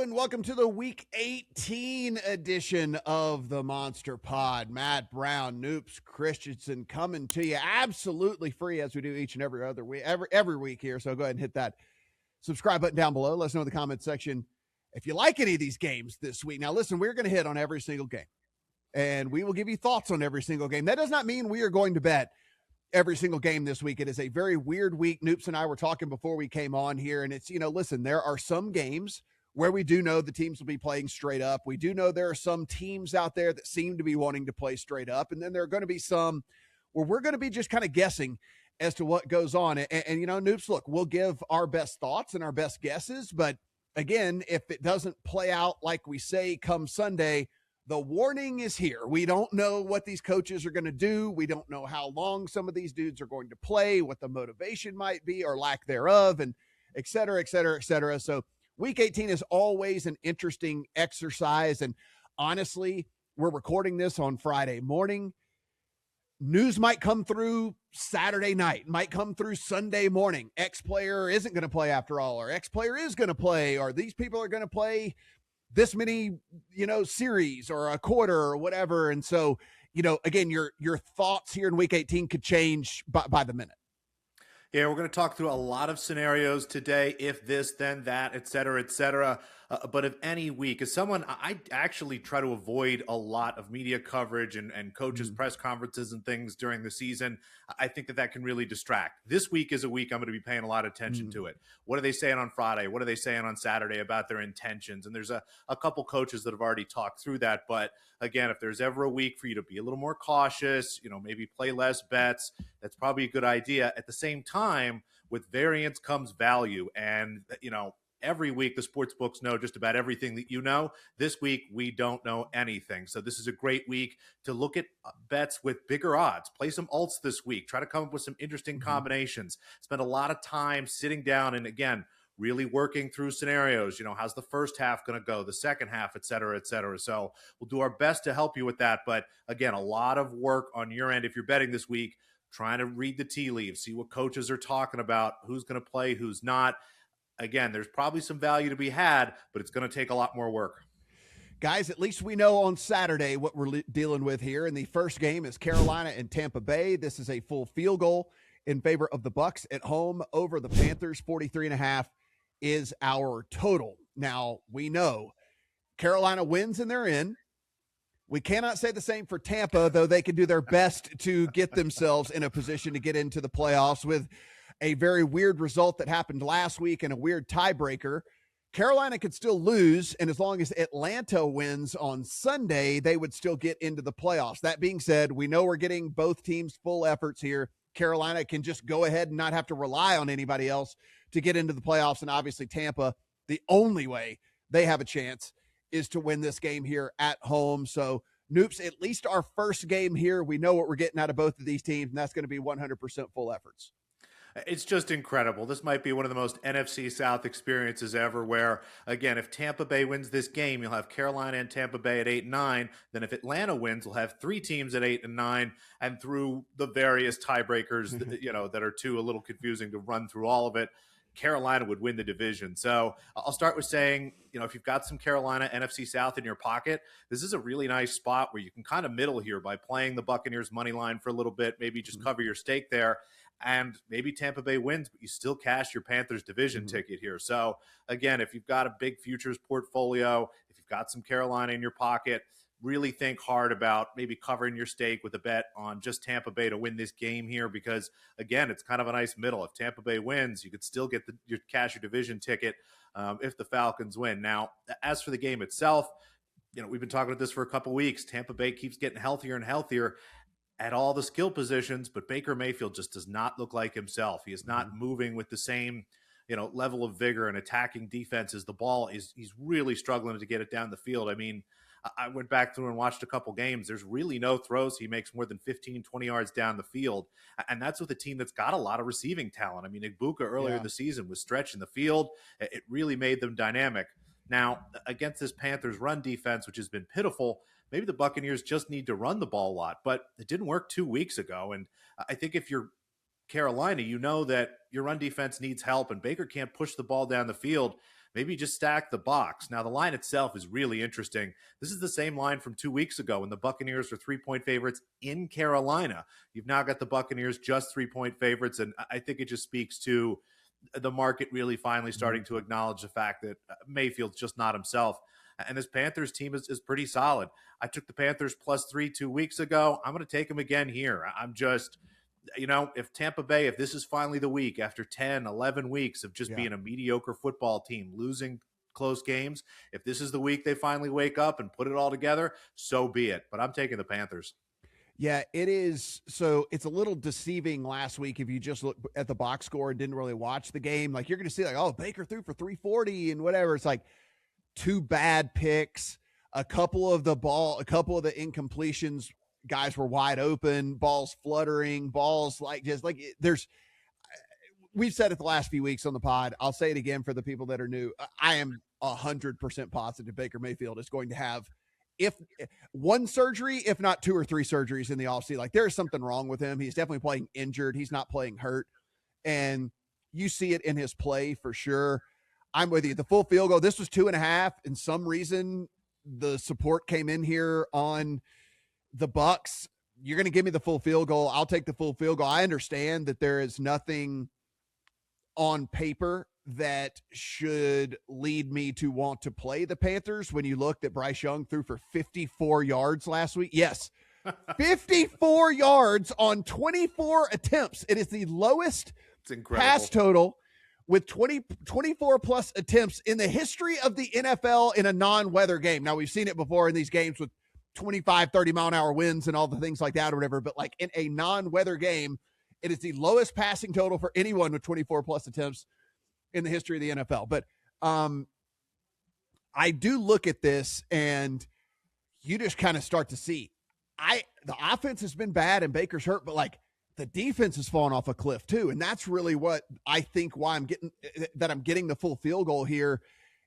and welcome to the Week 18 edition of the Monster Pod. Matt Brown, Noops, Christensen coming to you absolutely free as we do each and every other week, every week here. So go ahead and hit that subscribe button down below. Let us know in the comment section if you like any of these games this week. Now, listen, we're going to hit on every single game, and we will give you thoughts on every single game. That does not mean we are going to bet every single game this week. It is a very weird week. Noops and I were talking before we came on here, and it's, listen, there are some games where we do know the teams will be playing straight up. We do know there are some teams out there that seem to be wanting to play straight up, and then there are going to be some where we're going to be just kind of guessing as to what goes on. And Noops, look, we'll give our best thoughts and our best guesses, but again, if it doesn't play out like we say come Sunday, the warning is here. We don't know what these coaches are going to do. We don't know how long some of these dudes are going to play, what the motivation might be or lack thereof, and et cetera, et cetera, et cetera. So Week 18 is always an interesting exercise. And honestly, we're recording this on Friday morning. News might come through Saturday night, might come through Sunday morning. X player isn't going to play after all, or X player is going to play, or these people are going to play this many, series or a quarter or whatever. And so, again, your thoughts here in Week 18 could change by the minute. Yeah, we're going to talk through a lot of scenarios today. If this, then that, et cetera, et cetera. But if any week, as someone, I actually try to avoid a lot of media coverage and coaches' press conferences and things during the season. I think that can really distract. This week is a week I'm going to be paying a lot of attention to it. What are they saying on Friday? What are they saying on Saturday about their intentions? And there's a couple coaches that have already talked through that. But again, if there's ever a week for you to be a little more cautious, maybe play less bets, that's probably a good idea. At the same time, with variance comes value. And, every week the sports books know just about everything that you know. This week, we don't know anything. So this is a great week to look at bets with bigger odds. Play some alts this week. Try to come up with some interesting combinations. Spend a lot of time sitting down and, again, really working through scenarios. How's the first half going to go, the second half, et cetera, et cetera. So we'll do our best to help you with that. But, again, a lot of work on your end if you're betting this week, trying to read the tea leaves, see what coaches are talking about, who's going to play, who's not. Again, there's probably some value to be had, but it's going to take a lot more work. Guys, at least we know on Saturday what we're dealing with here. And the first game is Carolina and Tampa Bay. This is a full field goal in favor of the Bucs at home over the Panthers. 43.5 is our total. Now, we know Carolina wins and they're in. We cannot say the same for Tampa, though they can do their best to get themselves in a position to get into the playoffs with a very weird result that happened last week and a weird tiebreaker. Carolina could still lose, and as long as Atlanta wins on Sunday, they would still get into the playoffs. That being said, we know we're getting both teams' full efforts here. Carolina can just go ahead and not have to rely on anybody else to get into the playoffs, and obviously Tampa, the only way they have a chance is to win this game here at home. So, Noops, at least our first game here, we know what we're getting out of both of these teams, and that's going to be 100% full efforts. It's just incredible. This might be one of the most NFC South experiences ever where, again, if Tampa Bay wins this game, you'll have Carolina and Tampa Bay at 8-9. Then if Atlanta wins, we'll have three teams at 8-9. And through the various tiebreakers, that are a little confusing to run through all of it, Carolina would win the division. So I'll start with saying, if you've got some Carolina NFC South in your pocket, this is a really nice spot where you can kind of middle here by playing the Buccaneers money line for a little bit, maybe just cover your stake there. And maybe Tampa Bay wins, but you still cash your Panthers division ticket here. So, again, if you've got a big futures portfolio, if you've got some Carolina in your pocket, really think hard about maybe covering your stake with a bet on just Tampa Bay to win this game here because, again, it's kind of a nice middle. If Tampa Bay wins, you could still get your cash your division ticket if the Falcons win. Now, as for the game itself, we've been talking about this for a couple weeks. Tampa Bay keeps getting healthier and healthier at all the skill positions, but Baker Mayfield just does not look like himself. He is not moving with the same, level of vigor and attacking defenses. The ball he's really struggling to get it down the field. I mean, I went back through and watched a couple games. There's really no throws he makes more than 15, 20 yards down the field. And that's with a team that's got a lot of receiving talent. I mean, Igbuka earlier in the season was stretching the field. It really made them dynamic. Now, against this Panthers run defense, which has been pitiful, maybe the Buccaneers just need to run the ball a lot, but it didn't work 2 weeks ago. And I think if you're Carolina, you know that your run defense needs help and Baker can't push the ball down the field. maybe just stack the box. Now, the line itself is really interesting. This is the same line from 2 weeks ago when the Buccaneers were 3-point favorites in Carolina. You've now got the Buccaneers just 3-point favorites, and I think it just speaks to the market really finally starting to acknowledge the fact that Mayfield's just not himself. And this Panthers team is pretty solid. I took the Panthers +3 2 weeks ago. I'm going to take them again here. I'm just, if Tampa Bay, if this is finally the week after 10, 11 weeks of just being a mediocre football team, losing close games, if this is the week they finally wake up and put it all together, so be it. But I'm taking the Panthers. Yeah, it is. So it's a little deceiving last week if you just look at the box score and didn't really watch the game. Like, you're going to see, like, oh, Baker threw for 340 and whatever. It's like 2 bad picks, a couple of the incompletions, guys were wide open, balls fluttering, balls we've said it the last few weeks on the pod. I'll say it again for the people that are new. I am 100% positive Baker Mayfield is going to have if one surgery, if not 2 or 3 surgeries in the offseason. Like, there's something wrong with him. He's definitely playing injured. He's not playing hurt. And you see it in his play for sure. I'm with you. The full field goal, this was 2.5. In some reason, the support came in here on the Bucks. You're going to give me the full field goal. I'll take the full field goal. I understand that there is nothing on paper that should lead me to want to play the Panthers. When you look that Bryce Young threw for 54 yards last week. Yes, 54 yards on 24 attempts. It is the lowest pass total with 24 plus attempts in the history of the NFL in a non-weather game. Now, we've seen it before in these games with 25, 30-mile-an-hour winds and all the things like that or whatever, but like in a non-weather game, it is the lowest passing total for anyone with 24 plus attempts in the history of the NFL. But I do look at this and you just kind of start to see the offense has been bad and Baker's hurt, but like the defense has fallen off a cliff too. And that's really what I think why I'm getting the full field goal here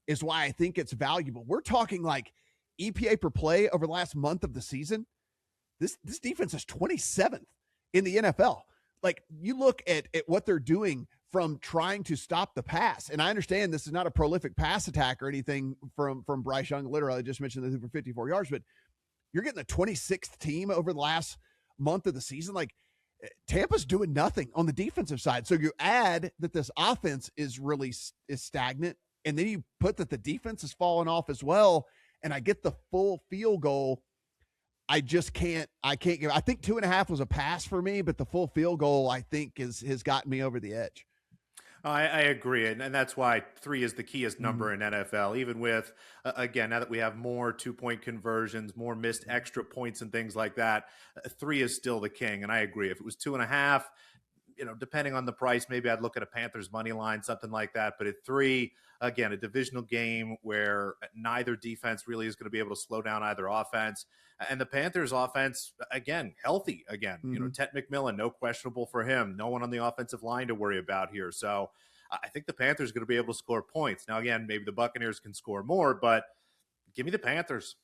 is why I think it's valuable. We're talking like EPA per play over the last month of the season. This defense is 27th in the NFL. Like, you look at what they're doing from trying to stop the pass. And I understand this is not a prolific pass attack or anything from Bryce Young. Literally, I just mentioned that for 54 yards, but you're getting the 26th team over the last month of the season. Like, Tampa's doing nothing on the defensive side. So you add that this offense is stagnant, and then you put that the defense is falling off as well. And I get the full field goal. I can't give. I think 2.5 was a pass for me, but the full field goal I think has gotten me over the edge. I agree, and that's why 3 is the keyest number in NFL. Even with again, now that we have more 2-point conversions, more missed extra points and things like that, 3 is still the king. And I agree. If it was 2.5, depending on the price, maybe I'd look at a Panthers money line, something like that. But at 3, again, a divisional game where neither defense really is going to be able to slow down either offense. And the Panthers offense, again, healthy again. Ted McMillan, no questionable for him. No one on the offensive line to worry about here. So I think the Panthers are going to be able to score points. Now, again, maybe the Buccaneers can score more, but give me the Panthers.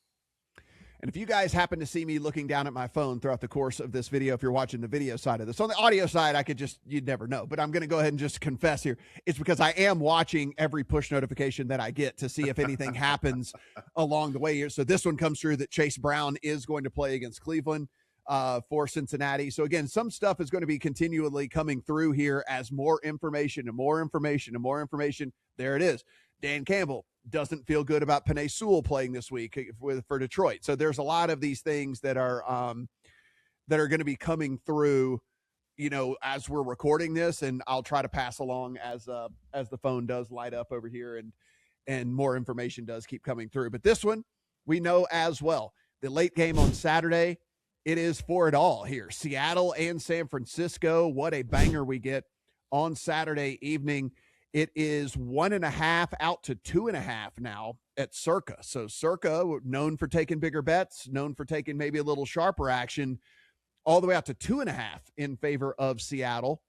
And if you guys happen to see me looking down at my phone throughout the course of this video, if you're watching the video side of this, on the audio side, you'd never know. But I'm going to go ahead and just confess here. It's because I am watching every push notification that I get to see if anything happens along the way here. So this one comes through that Chase Brown is going to play against Cleveland for Cincinnati. So again, some stuff is going to be continually coming through here as more information and more information and more information. There it is. Dan Campbell doesn't feel good about Penei Sewell playing this week for Detroit. So there's a lot of these things that are going to be coming through, as we're recording this, and I'll try to pass along as the phone does light up over here and more information does keep coming through. But this one we know as well. The late game on Saturday, it is for it all here. Seattle and San Francisco. What a banger we get on Saturday evening. It is 1.5 out to 2.5 now at Circa. So Circa, known for taking bigger bets, known for taking maybe a little sharper action, all the way out to 2.5 in favor of Seattle.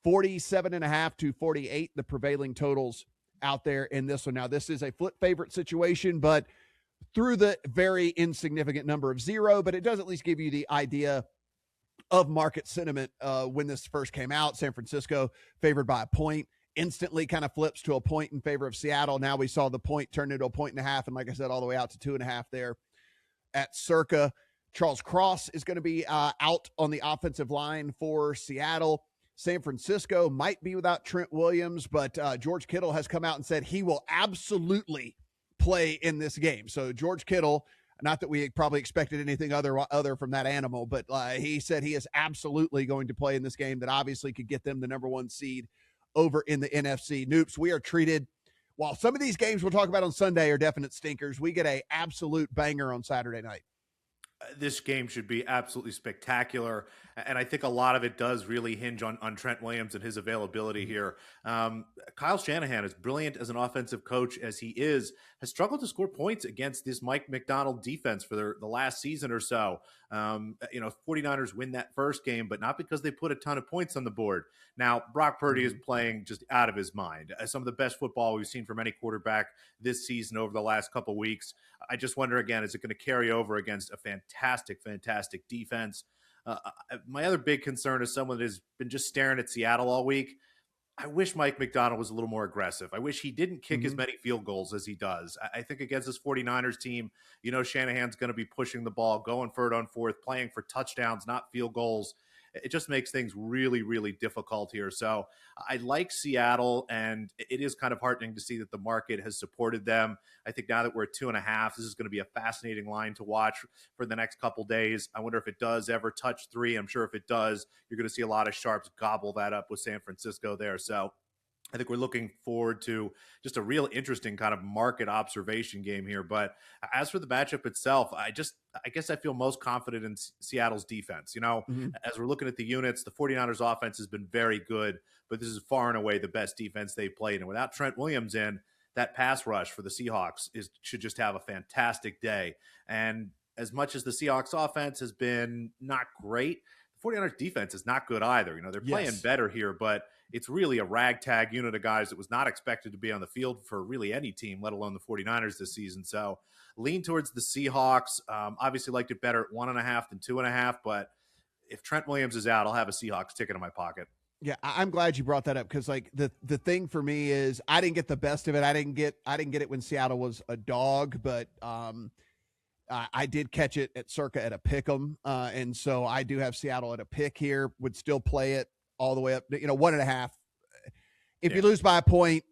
47.5 to 48, the prevailing totals out there in this one. Now, this is a flip favorite situation, but through the very insignificant number of 0, but it does at least give you the idea of market sentiment when this first came out. San Francisco favored by a point instantly kind of flips to a point in favor of Seattle. Now we saw the point turn into a 1.5, and like I said, all the way out to 2.5 there at Circa. Charles Cross is going to be out on the offensive line for Seattle. San Francisco might be without Trent Williams, but George Kittle has come out and said he will absolutely play in this game. So George Kittle, not that we probably expected anything other from that animal, but he said he is absolutely going to play in this game that obviously could get them the number 1 seed over in the NFC. Noops, we are treated, while some of these games we'll talk about on Sunday are definite stinkers, we get a absolute banger on Saturday night. This game should be absolutely spectacular. And I think a lot of it does really hinge on Trent Williams and his availability here. Kyle Shanahan, as brilliant as an offensive coach as he is, has struggled to score points against this Mike McDonald defense for the last season or so. 49ers win that first game, but not because they put a ton of points on the board. Now, Brock Purdy is playing just out of his mind. Some of the best football we've seen from any quarterback this season over the last couple of weeks. I just wonder, again, is it going to carry over against a fantastic, fantastic defense? My other big concern is someone that has been just staring at Seattle all week. I wish Mike McDonald was a little more aggressive. I wish he didn't kick as many field goals as he does. I think against this 49ers team, Shanahan's going to be pushing the ball, going for it on fourth, playing for touchdowns, not field goals. It just makes things really, really difficult here. So I like Seattle, and it is kind of heartening to see that the market has supported them. I think now that we're at 2.5, this is going to be a fascinating line to watch for the next couple days. I wonder if it does ever touch 3. I'm sure if it does, you're going to see a lot of sharps gobble that up with San Francisco there. So I think we're looking forward to just a real interesting kind of market observation game here. But as for the matchup itself, I guess I feel most confident in Seattle's defense. As we're looking at the units, the 49ers offense has been very good, but this is far and away the best defense they've played. And without Trent Williams in, that pass rush for the Seahawks should just have a fantastic day. And as much as the Seahawks offense has been not great, the 49ers defense is not good either. They're playing better here, but it's really a ragtag unit of guys that was not expected to be on the field for really any team, let alone the 49ers this season. So lean towards the Seahawks. Obviously liked it better at 1.5 than 2.5, but if Trent Williams is out, I'll have a Seahawks ticket in my pocket. Yeah, I'm glad you brought that up because the thing for me is I didn't get the best of it. I didn't get it when Seattle was a dog, but I did catch it at Circa at a pick 'em, and so I do have Seattle at a pick here. Would still play it all the way up, 1.5. If you lose by a point,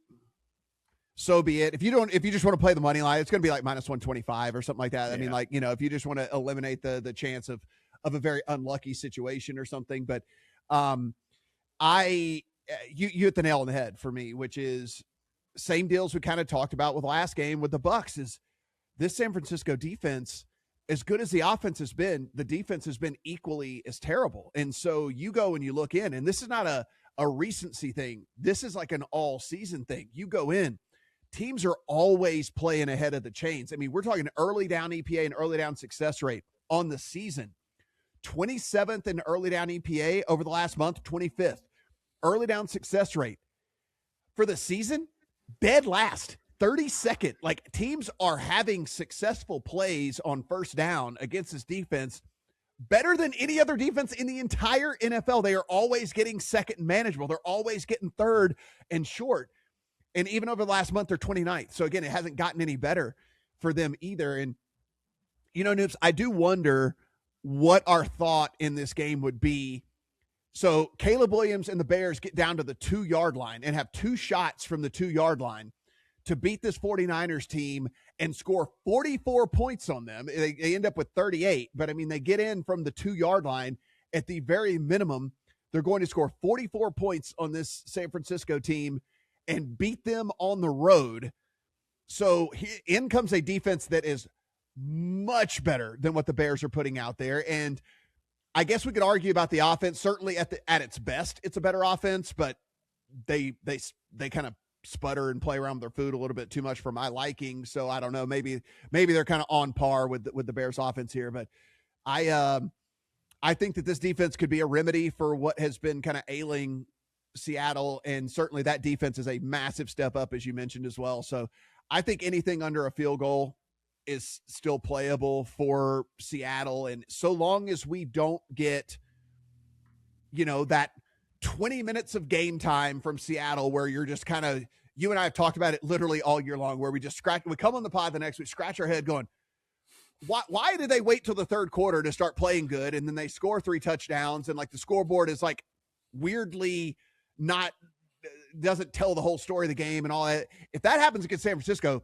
so be it. If you just want to play the money line, it's going to be like minus 125 or something like that. Yeah. I mean, if you just want to eliminate the chance of a very unlucky situation or something. But you hit the nail on the head for me, which is same deals we kind of talked about with last game with the Bucs. Is this San Francisco defense, as good as the offense has been, the defense has been equally as terrible. And so you go and you look in, and this is not a recency thing. This is like an all-season thing. You go in, teams are always playing ahead of the chains. I mean, we're talking early down EPA and early down success rate on the season. 27th in early down EPA over the last month, 25th. Early down success rate. For the season, dead last. 32nd. Like, teams are having successful plays on first down against this defense better than any other defense in the entire NFL. They are always getting second and manageable. They're always getting third and short. And even over the last month, they're 29th. So again, it hasn't gotten any better for them either. And, Noops, I do wonder what our thought in this game would be. So Caleb Williams and the Bears get down to the 2-yard line and have 2 shots from the 2-yard line to beat this 49ers team and score 44 points on them. They end up with 38, but I mean, they get in from the 2-yard line. At the very minimum, they're going to score 44 points on this San Francisco team and beat them on the road. So in comes a defense that is much better than what the Bears are putting out there. And I guess we could argue about the offense. Certainly at its best, it's a better offense, but they kind of sputter and play around with their food a little bit too much for my liking. So I don't know. Maybe they're kind of on par with the Bears offense here, but I think that this defense could be a remedy for what has been kind of ailing Seattle. And certainly that defense is a massive step up, as you mentioned as well. So I think anything under a field goal is still playable for Seattle. And so long as we don't get, that 20 minutes of game time from Seattle where you're just kind of, you and I have talked about it literally all year long, where we come on the pod the next week, scratch our head going, why did they wait till the third quarter to start playing good? And then they score 3 touchdowns and like the scoreboard is like weirdly not, doesn't tell the whole story of the game and all that. If that happens against San Francisco,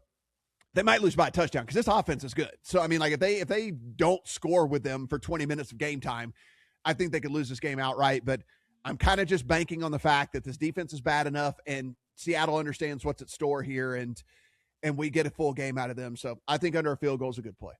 they might lose by a touchdown because this offense is good. So, I mean, like if they don't score with them for 20 minutes of game time, I think they could lose this game outright. But I'm kind of just banking on the fact that this defense is bad enough and Seattle understands what's at store here and we get a full game out of them. So I think under a field goal is a good play.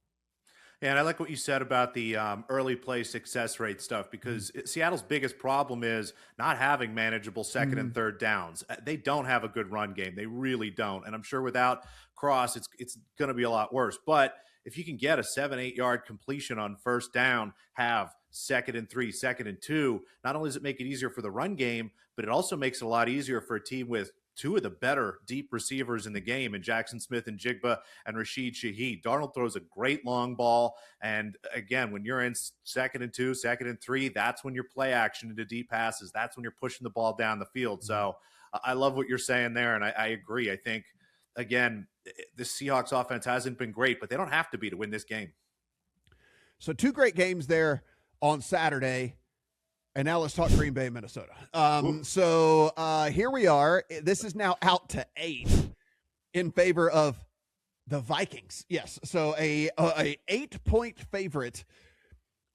Yeah, and I like what you said about the early play success rate stuff, because Seattle's biggest problem is not having manageable second and third downs. They don't have a good run game. They really don't. And I'm sure without Cross, it's going to be a lot worse. But if you can get a 7-8 yard completion on first down, have 2nd and 3, 2nd and 2, not only does it make it easier for the run game, but it also makes it a lot easier for a team with 2 of the better deep receivers in the game in Jackson Smith and Jigba and Rashid Shaheed. Darnold throws a great long ball. And again, when you're in 2nd and 2, 2nd and 3, that's when your play action into deep passes. That's when you're pushing the ball down the field. So I love what you're saying there. And I agree. I think, again, the Seahawks offense hasn't been great, but they don't have to be to win this game. So 2 great games there on Saturday. And now let's talk Green Bay, Minnesota. Here we are. This is now out to 8 in favor of the Vikings. Yes. So a 8-point favorite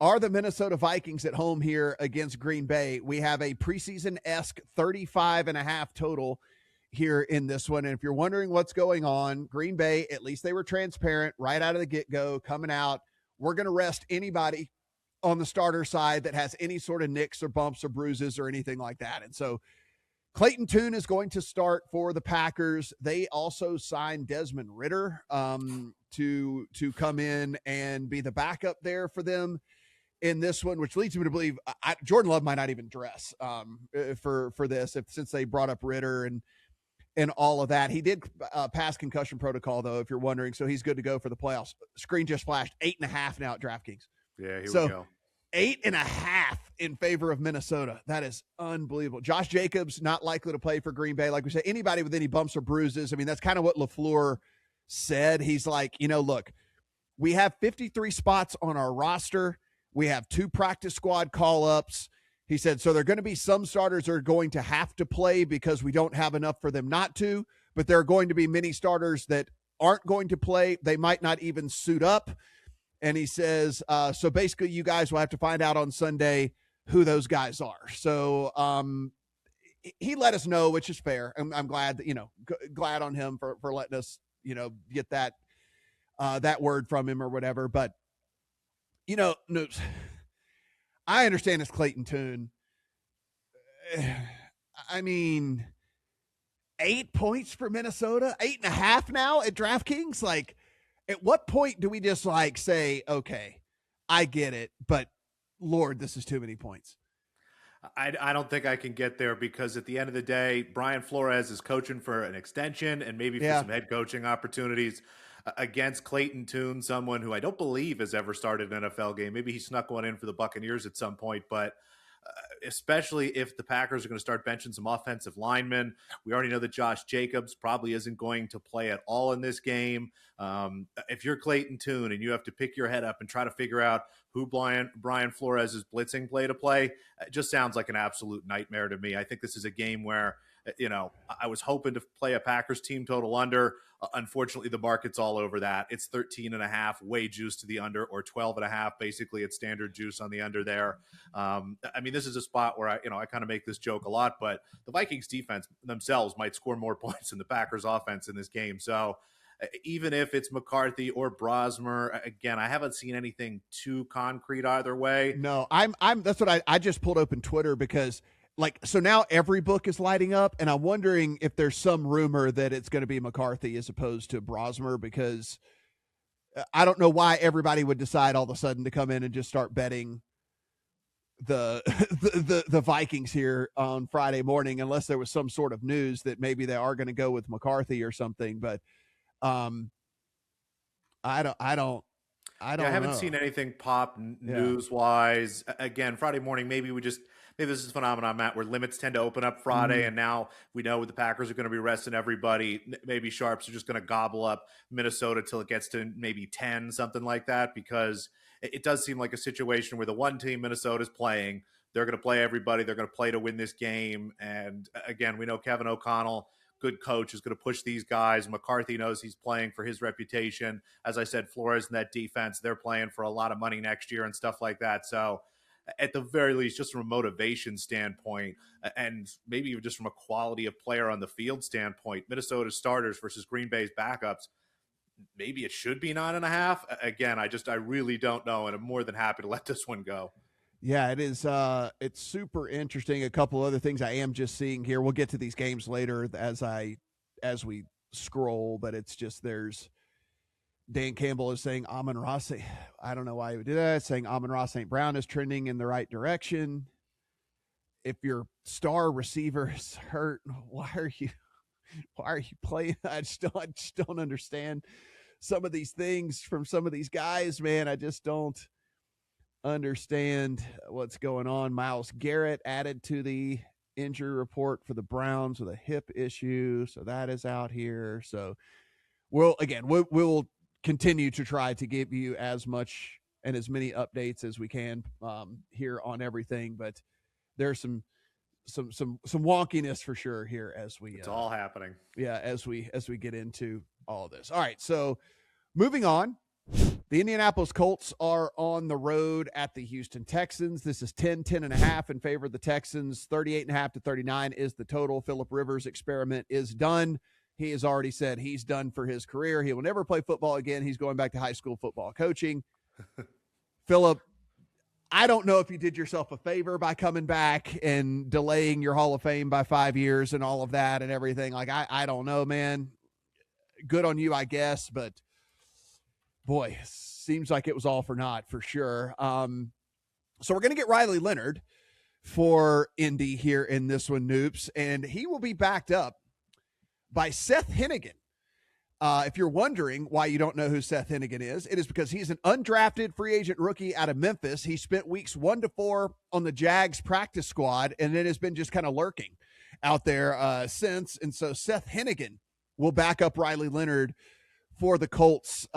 are the Minnesota Vikings at home here against Green Bay. We have a preseason-esque 35.5 total here in this one. And if you're wondering what's going on, Green Bay, at least they were transparent right out of the get-go, coming out. We're going to rest anybody on the starter side that has any sort of nicks or bumps or bruises or anything like that. And so Clayton Tune is going to start for the Packers. They also signed Desmond Ridder to come in and be the backup there for them in this one, which leads me to believe Jordan Love might not even dress for this since they brought up Ridder and all of that. He did pass concussion protocol though, if you're wondering. So he's good to go for the playoffs. Screen just flashed 8.5 now at DraftKings. Yeah, here we go. 8.5 in favor of Minnesota. That is unbelievable. Josh Jacobs not likely to play for Green Bay. Like we said, anybody with any bumps or bruises. I mean, that's kind of what LaFleur said. He's like, look, we have 53 spots on our roster. We have 2 practice squad call-ups. He said, so there are going to be some starters that are going to have to play because we don't have enough for them not to, but there are going to be many starters that aren't going to play. They might not even suit up. And he says, so basically you guys will have to find out on Sunday who those guys are. So he let us know, which is fair. I'm glad that, glad on him for letting us, get that word from him or whatever. But, Noops, I understand it's Clayton Tune. I mean, 8 points for Minnesota, 8.5 now at DraftKings. Like, at what point do we just say, okay, I get it, but Lord, this is too many points? I don't think I can get there because at the end of the day, Brian Flores is coaching for an extension and maybe for some head coaching opportunities against Clayton Tune, someone who I don't believe has ever started an NFL game. Maybe he snuck one in for the Buccaneers at some point, but especially if the Packers are going to start benching some offensive linemen. We already know that Josh Jacobs probably isn't going to play at all in this game. If you're Clayton Tune and you have to pick your head up and try to figure out who Brian Flores' blitzing play to play, it just sounds like an absolute nightmare to me. I think this is a game where, I was hoping to play a Packers team total under. Unfortunately, the market's all over that. It's 13.5 way juice to the under, or 12.5. Basically, it's standard juice on the under there. This is a spot where I kind of make this joke a lot, but the Vikings defense themselves might score more points than the Packers offense in this game. So even if it's McCarthy or Brosmer, again, I haven't seen anything too concrete either way. No, that's what I just pulled open Twitter because so now every book is lighting up, and I'm wondering if there's some rumor that it's going to be McCarthy as opposed to Brosmer, because I don't know why everybody would decide all of a sudden to come in and just start betting the Vikings here on Friday morning, unless there was some sort of news that maybe they are going to go with McCarthy or something. But I haven't seen anything pop news wise. Again, Friday morning, maybe maybe this is a phenomenon, Matt, where limits tend to open up Friday, and now we know the Packers are going to be resting everybody. Maybe Sharps are just going to gobble up Minnesota till it gets to maybe 10, something like that, because it does seem like a situation where the one team Minnesota's playing, they're going to play everybody. They're going to play to win this game. And again, we know Kevin O'Connell, good coach, is going to push these guys. McCarthy knows he's playing for his reputation. As I said, Flores and that defense, they're playing for a lot of money next year and stuff like that. So at the very least, just from a motivation standpoint, and maybe even just from a quality of player on the field standpoint, Minnesota's starters versus Green Bay's backups, maybe it should be 9.5. Again, I really don't know, and I'm more than happy to let this one go. Yeah, it is. It's super interesting. A couple other things I am just seeing here. We'll get to these games later as we scroll, but it's just there's Dan Campbell is saying Amon-Ra. I don't know why he would do that. Saying Amon-Ra St. Brown is trending in the right direction. If your star receiver is hurt, why are you playing? I just don't understand some of these things from some of these guys, man. I just don't understand what's going on. Myles Garrett added to the injury report for the Browns with a hip issue, so that is out here. So we'll continue to try to give you as much and as many updates as we can here on everything, but there's some wonkiness for sure here as we it's all happening. Yeah, as we get into all of this. All right, so moving on. The Indianapolis Colts are on the road at the Houston Texans. This is 10.5 in favor of the Texans. 38.5 to 39 is the total. Phillip Rivers' experiment is done. He has already said he's done for his career. He will never play football again. He's going back to high school football coaching. Phillip, I don't know if you did yourself a favor by coming back and delaying your Hall of Fame by 5 years and all of that and everything. Like, I don't know, man. Good on you, I guess, but boy, seems like it was all for naught for sure. So we're going to get Riley Leonard for Indy here in this one, Noops, and he will be backed up by Seth Hennigan. If you're wondering why you don't know who Seth Hennigan is, it is because he's an undrafted free agent rookie out of Memphis. He spent weeks 1 to 4 on the Jags practice squad, and then has been just kind of lurking out there since. And so Seth Hennigan will back up Riley Leonard for the Colts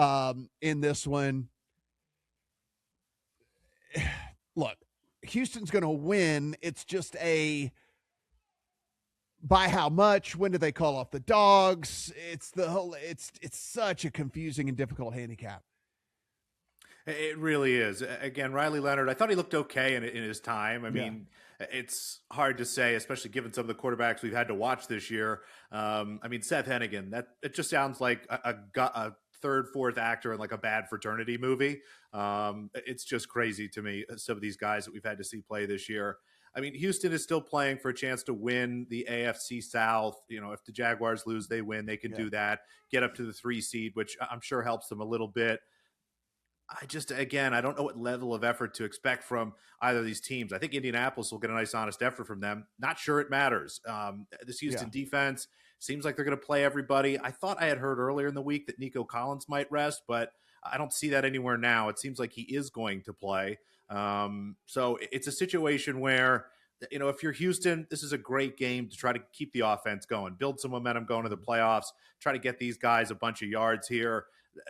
in this one. Look, Houston's going to win. It's just by how much? When do they call off the dogs? It's such a confusing and difficult handicap. It really is. Again, Riley Leonard, I thought he looked okay in his time. I mean, it's hard to say, especially given some of the quarterbacks we've had to watch this year. I mean, Seth Hennigan, it just sounds like a third, fourth actor in like a bad fraternity movie. It's just crazy to me, some of these guys that we've had to see play this year. I mean, Houston is still playing for a chance to win the AFC South. You know, if the Jaguars lose, they win. They can do that, get up to the 3 seed, which I'm sure helps them a little bit. I don't know what level of effort to expect from either of these teams. I think Indianapolis will get a nice, honest effort from them. Not sure it matters. This Houston defense seems like they're going to play everybody. I thought I had heard earlier in the week that Nico Collins might rest, but I don't see that anywhere now. It seems like he is going to play. So it's a situation where, you know, if you're Houston, this is a great game to try to keep the offense going, build some momentum going to the playoffs, try to get these guys a bunch of yards here.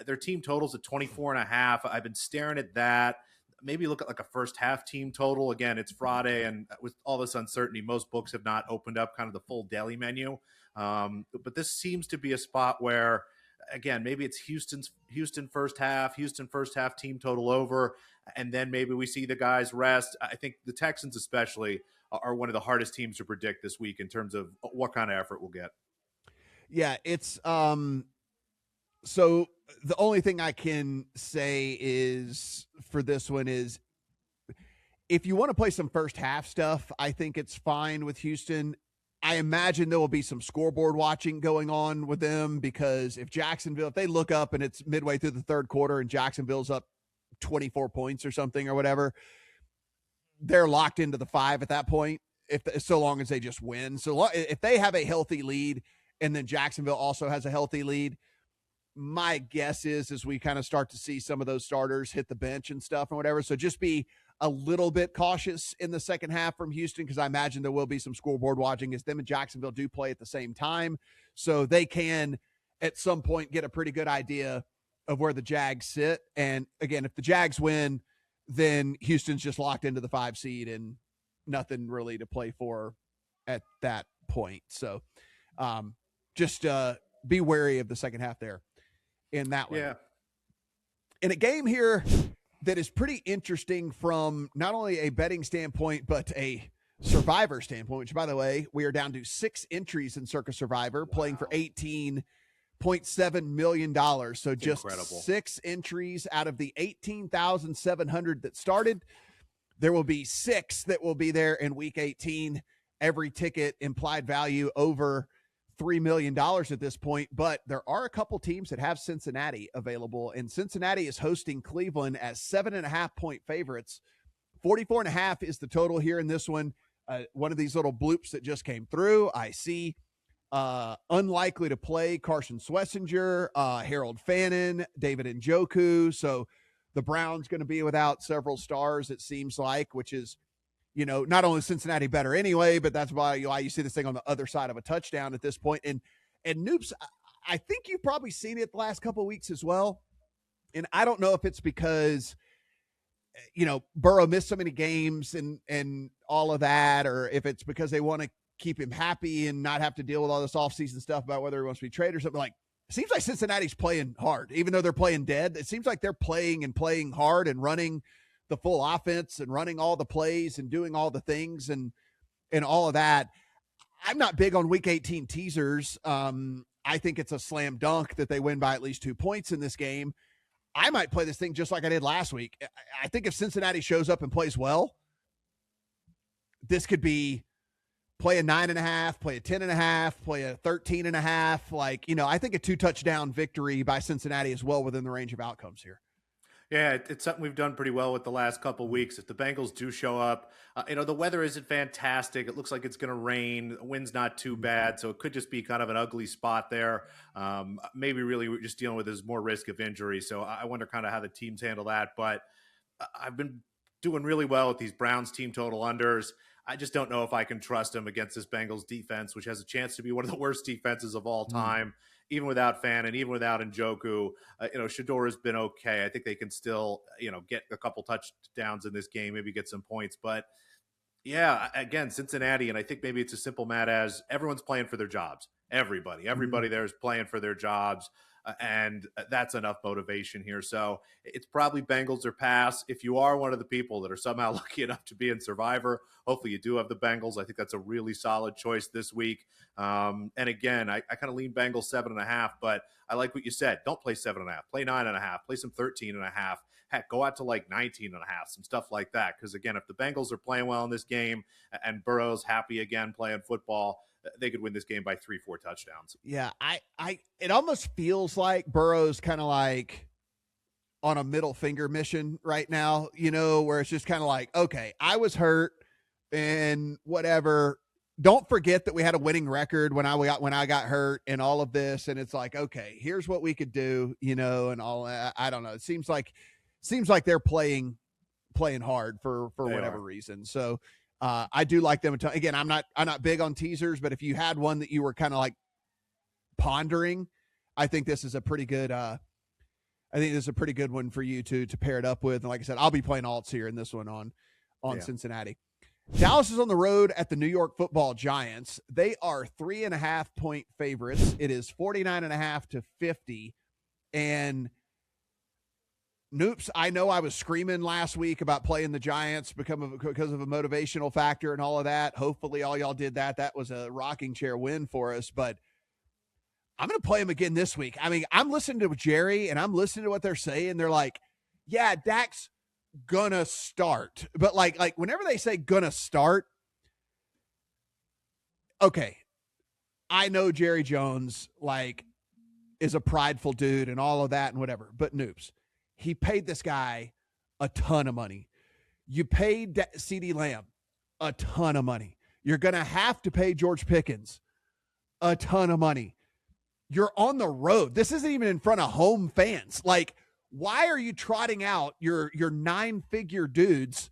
Their team totals at 24.5. I've been staring at that. Maybe look at like a first half team total. Again, it's Friday, and with all this uncertainty, most books have not opened up kind of the full daily menu. But this seems to be a spot where, again, maybe it's Houston first half team total over, and then maybe we see the guys rest. I think the Texans especially are one of the hardest teams to predict this week in terms of what kind of effort we'll get. Yeah, it's so the only thing I can say is for this one is if you want to play some first half stuff, I think it's fine with Houston. I imagine there will be some scoreboard watching going on with them, because if they look up and it's midway through the third quarter and Jacksonville's up 24 points or something or whatever, they're locked into the 5 at that point, so long as they just win. So if they have a healthy lead and then Jacksonville also has a healthy lead, my guess is as we kind of start to see some of those starters hit the bench and stuff and whatever. So just be a little bit cautious in the second half from Houston, because I imagine there will be some scoreboard watching, as them and Jacksonville do play at the same time. So they can, at some point, get a pretty good idea of where the Jags sit. And again, if the Jags win, then Houston's just locked into the 5 seed and nothing really to play for at that point. So just be wary of the second half there in that one. Yeah. In a game here that is pretty interesting from not only a betting standpoint, but a Survivor standpoint, which, by the way, we are down to 6 entries in Circa Survivor, playing for $18.7 million. So just incredible. 6 entries out of the 18,700 that started. There will be 6 that will be there in week 18. Every ticket implied value over $3 million at this point, but there are a couple teams that have Cincinnati available, and Cincinnati is hosting Cleveland as 7.5-point favorites. 44.5 is the total here in this one. One of these little bloops that just came through. I see unlikely to play Carson Schlesinger, Harold Fannin, David Njoku. So the Browns going to be without several stars, it seems like, which is, not only Cincinnati better anyway, but that's why you see this thing on the other side of a touchdown at this point. And Noops, I think you've probably seen it the last couple of weeks as well. And I don't know if it's because, Burrow missed so many games and all of that, or if it's because they want to keep him happy and not have to deal with all this offseason stuff about whether he wants to be traded or something. Like, it seems like Cincinnati's playing hard, even though they're playing dead. It seems like they're playing hard and running the full offense and running all the plays and doing all the things and all of that. I'm not big on week 18 teasers. I think it's a slam dunk that they win by at least 2 points in this game. I might play this thing just like I did last week. I think if Cincinnati shows up and plays well, this could be play a 9.5, play a 10.5, play a 13.5. I think a 2-touchdown victory by Cincinnati is well within the range of outcomes here. Yeah, it's something we've done pretty well with the last couple of weeks. If the Bengals do show up, the weather isn't fantastic. It looks like it's going to rain. The wind's not too bad, so it could just be kind of an ugly spot there. Maybe really we're just dealing with is more risk of injury. So I wonder kind of how the teams handle that. But I've been doing really well with these Browns team total unders. I just don't know if I can trust them against this Bengals defense, which has a chance to be one of the worst defenses of all time. Even without Fan and even without Njoku, Shador has been okay. I think they can still, get a couple touchdowns in this game, maybe get some points. But yeah, again, Cincinnati, and I think maybe it's as simple, Matt, as everyone's playing for their jobs. Everybody there is playing for their jobs. And that's enough motivation here. So it's probably Bengals or pass. If you are one of the people that are somehow lucky enough to be in Survivor, hopefully you do have the Bengals. I think that's a really solid choice this week. And again, I kind of lean Bengals 7.5, but I like what you said. Don't play 7.5, play 9.5, play some 13.5. Heck, go out to 19.5, some stuff like that. Because again, if the Bengals are playing well in this game and Burrow's happy again playing football, they could win this game by 3-4 touchdowns. Yeah, it almost feels like Burrow's kind of like on a middle finger mission right now, where it's just kind of like, okay, I was hurt and whatever. Don't forget that we had a winning record when I got hurt and all of this. And it's like, okay, here's what we could do, and all that. I don't know. It seems like they're playing hard for whatever reason. So I do like them. Again, I'm not big on teasers, but if you had one that you were kind of like pondering, I think this is a pretty good. I think this is a pretty good one for you to pair it up with. And like I said, I'll be playing alts here in this one on Cincinnati. Dallas is on the road at the New York Football Giants. They are 3.5-point favorites. It is 49.5 to 50. And Noops, I know I was screaming last week about playing the Giants because of a motivational factor and all of that. Hopefully all y'all did that. That was a rocking chair win for us, but I'm going to play them again this week. I mean, I'm listening to Jerry and I'm listening to what they're saying. They're like, yeah, Dak's gonna start. But like whenever they say gonna start, okay, I know Jerry Jones is a prideful dude and all of that and whatever, but Noops, he paid this guy a ton of money. You paid CeeDee Lamb a ton of money. You're going to have to pay George Pickens a ton of money. You're on the road. This isn't even in front of home fans. Why are you trotting out your 9-figure dudes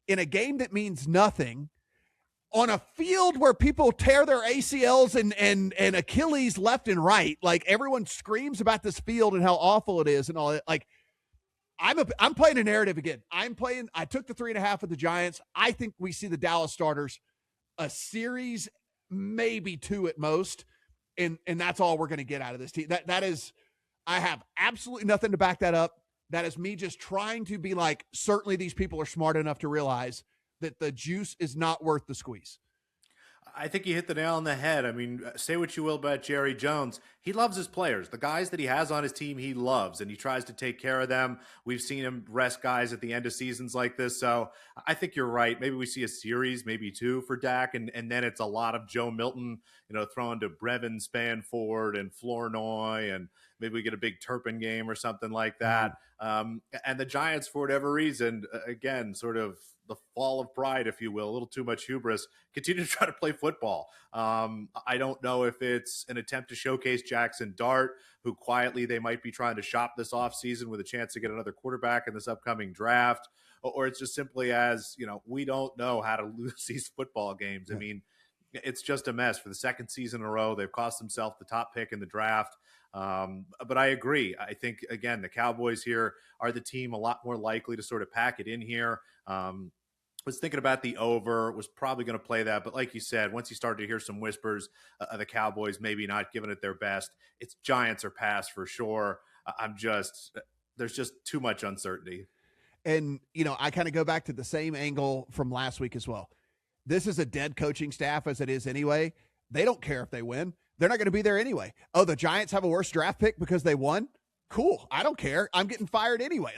in a game that means nothing on a field where people tear their ACLs and Achilles left and right. Like, everyone screams about this field and how awful it is and all that. Like, I'm playing a narrative again. I took the 3.5 of the Giants. I think we see the Dallas starters a series, maybe 2 at most. And that's all we're going to get out of this team. That is, I have absolutely nothing to back that up. That is me just trying to be like, certainly these people are smart enough to realize that the juice is not worth the squeeze. I think you hit the nail on the head. I mean, say what you will about Jerry Jones. He loves his players. The guys that he has on his team, he loves, and he tries to take care of them. We've seen him rest guys at the end of seasons like this. So I think you're right. Maybe we see a series, maybe 2 for Dak, and then it's a lot of Joe Milton, throwing to Brevin Spanford and Flournoy, and maybe we get a big Turpin game or something like that. And the Giants, for whatever reason, again, sort of the fall of pride, if you will, a little too much hubris, continue to try to play football. I don't know if it's an attempt to showcase Jackson Dart, who quietly they might be trying to shop this offseason with a chance to get another quarterback in this upcoming draft, or it's just simply as, we don't know how to lose these football games. I mean, it's just a mess. For the second season in a row, they've cost themselves the top pick in the draft. But I agree. I think, again, the Cowboys here are the team a lot more likely to sort of pack it in here. Was thinking about the over, was probably going to play that. But like you said, once you started to hear some whispers of the Cowboys maybe not giving it their best, it's Giants or pass for sure. There's just too much uncertainty. And, I kind of go back to the same angle from last week as well. This is a dead coaching staff as it is anyway. They don't care if they win. They're not going to be there anyway. Oh, the Giants have a worse draft pick because they won? Cool. I don't care. I'm getting fired anyway.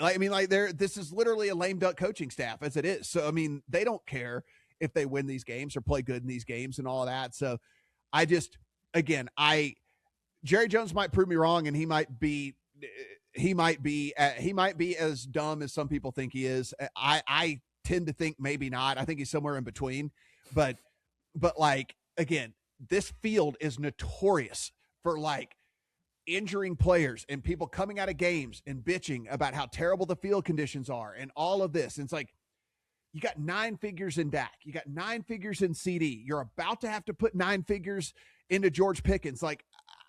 This is literally a lame duck coaching staff as it is. So, they don't care if they win these games or play good in these games and all of that. So Jerry Jones might prove me wrong, and he might be as dumb as some people think he is. I tend to think maybe not. I think he's somewhere in between, but again, this field is notorious for injuring players and people coming out of games and bitching about how terrible the field conditions are and all of this. And it's like, you got 9 figures in Dak. You got 9 figures in CD. You're about to have to put 9 figures into George Pickens.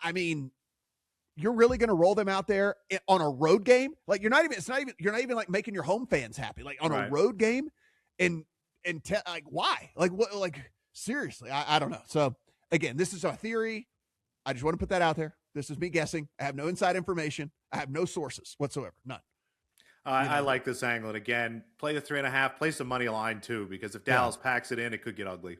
You're really going to roll them out there on a road game? You're not even like making your home fans happy, on a road game. Why? Seriously, I don't know. So again, this is a theory. I just want to put that out there. This is me guessing. I have no inside information. I have no sources whatsoever. None. I like this angle. And again, play the 3.5, play some money line too, because if Dallas packs it in, it could get ugly.